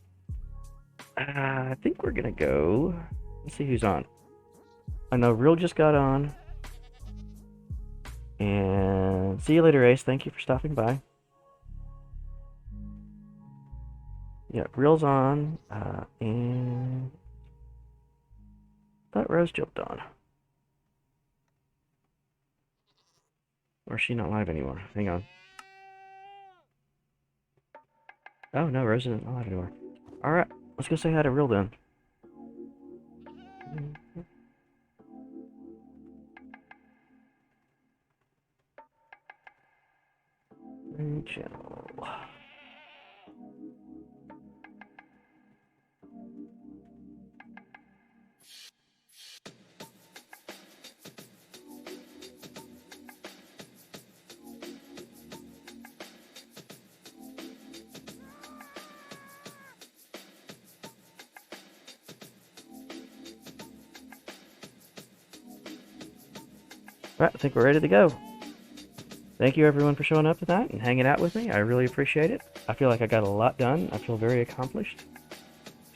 I think we're gonna go. Let's see who's on. I know Real just got on. And see you later, Ace. Thank you for stopping by. Yeah, Real's on. And I thought Rose jumped on. Or is she not live anymore? Hang on. Oh, no, Rose isn't live anymore. Alright, let's go say hi to Real then. Channel. Alright, I think we're ready to go. Thank you everyone for showing up tonight and hanging out with me. I really appreciate it. I feel like I got a lot done. I feel very accomplished.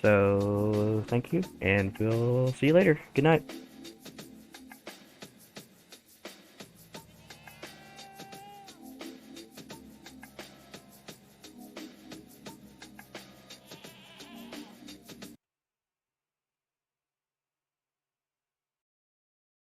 So, thank you, and we'll see you later. Good night.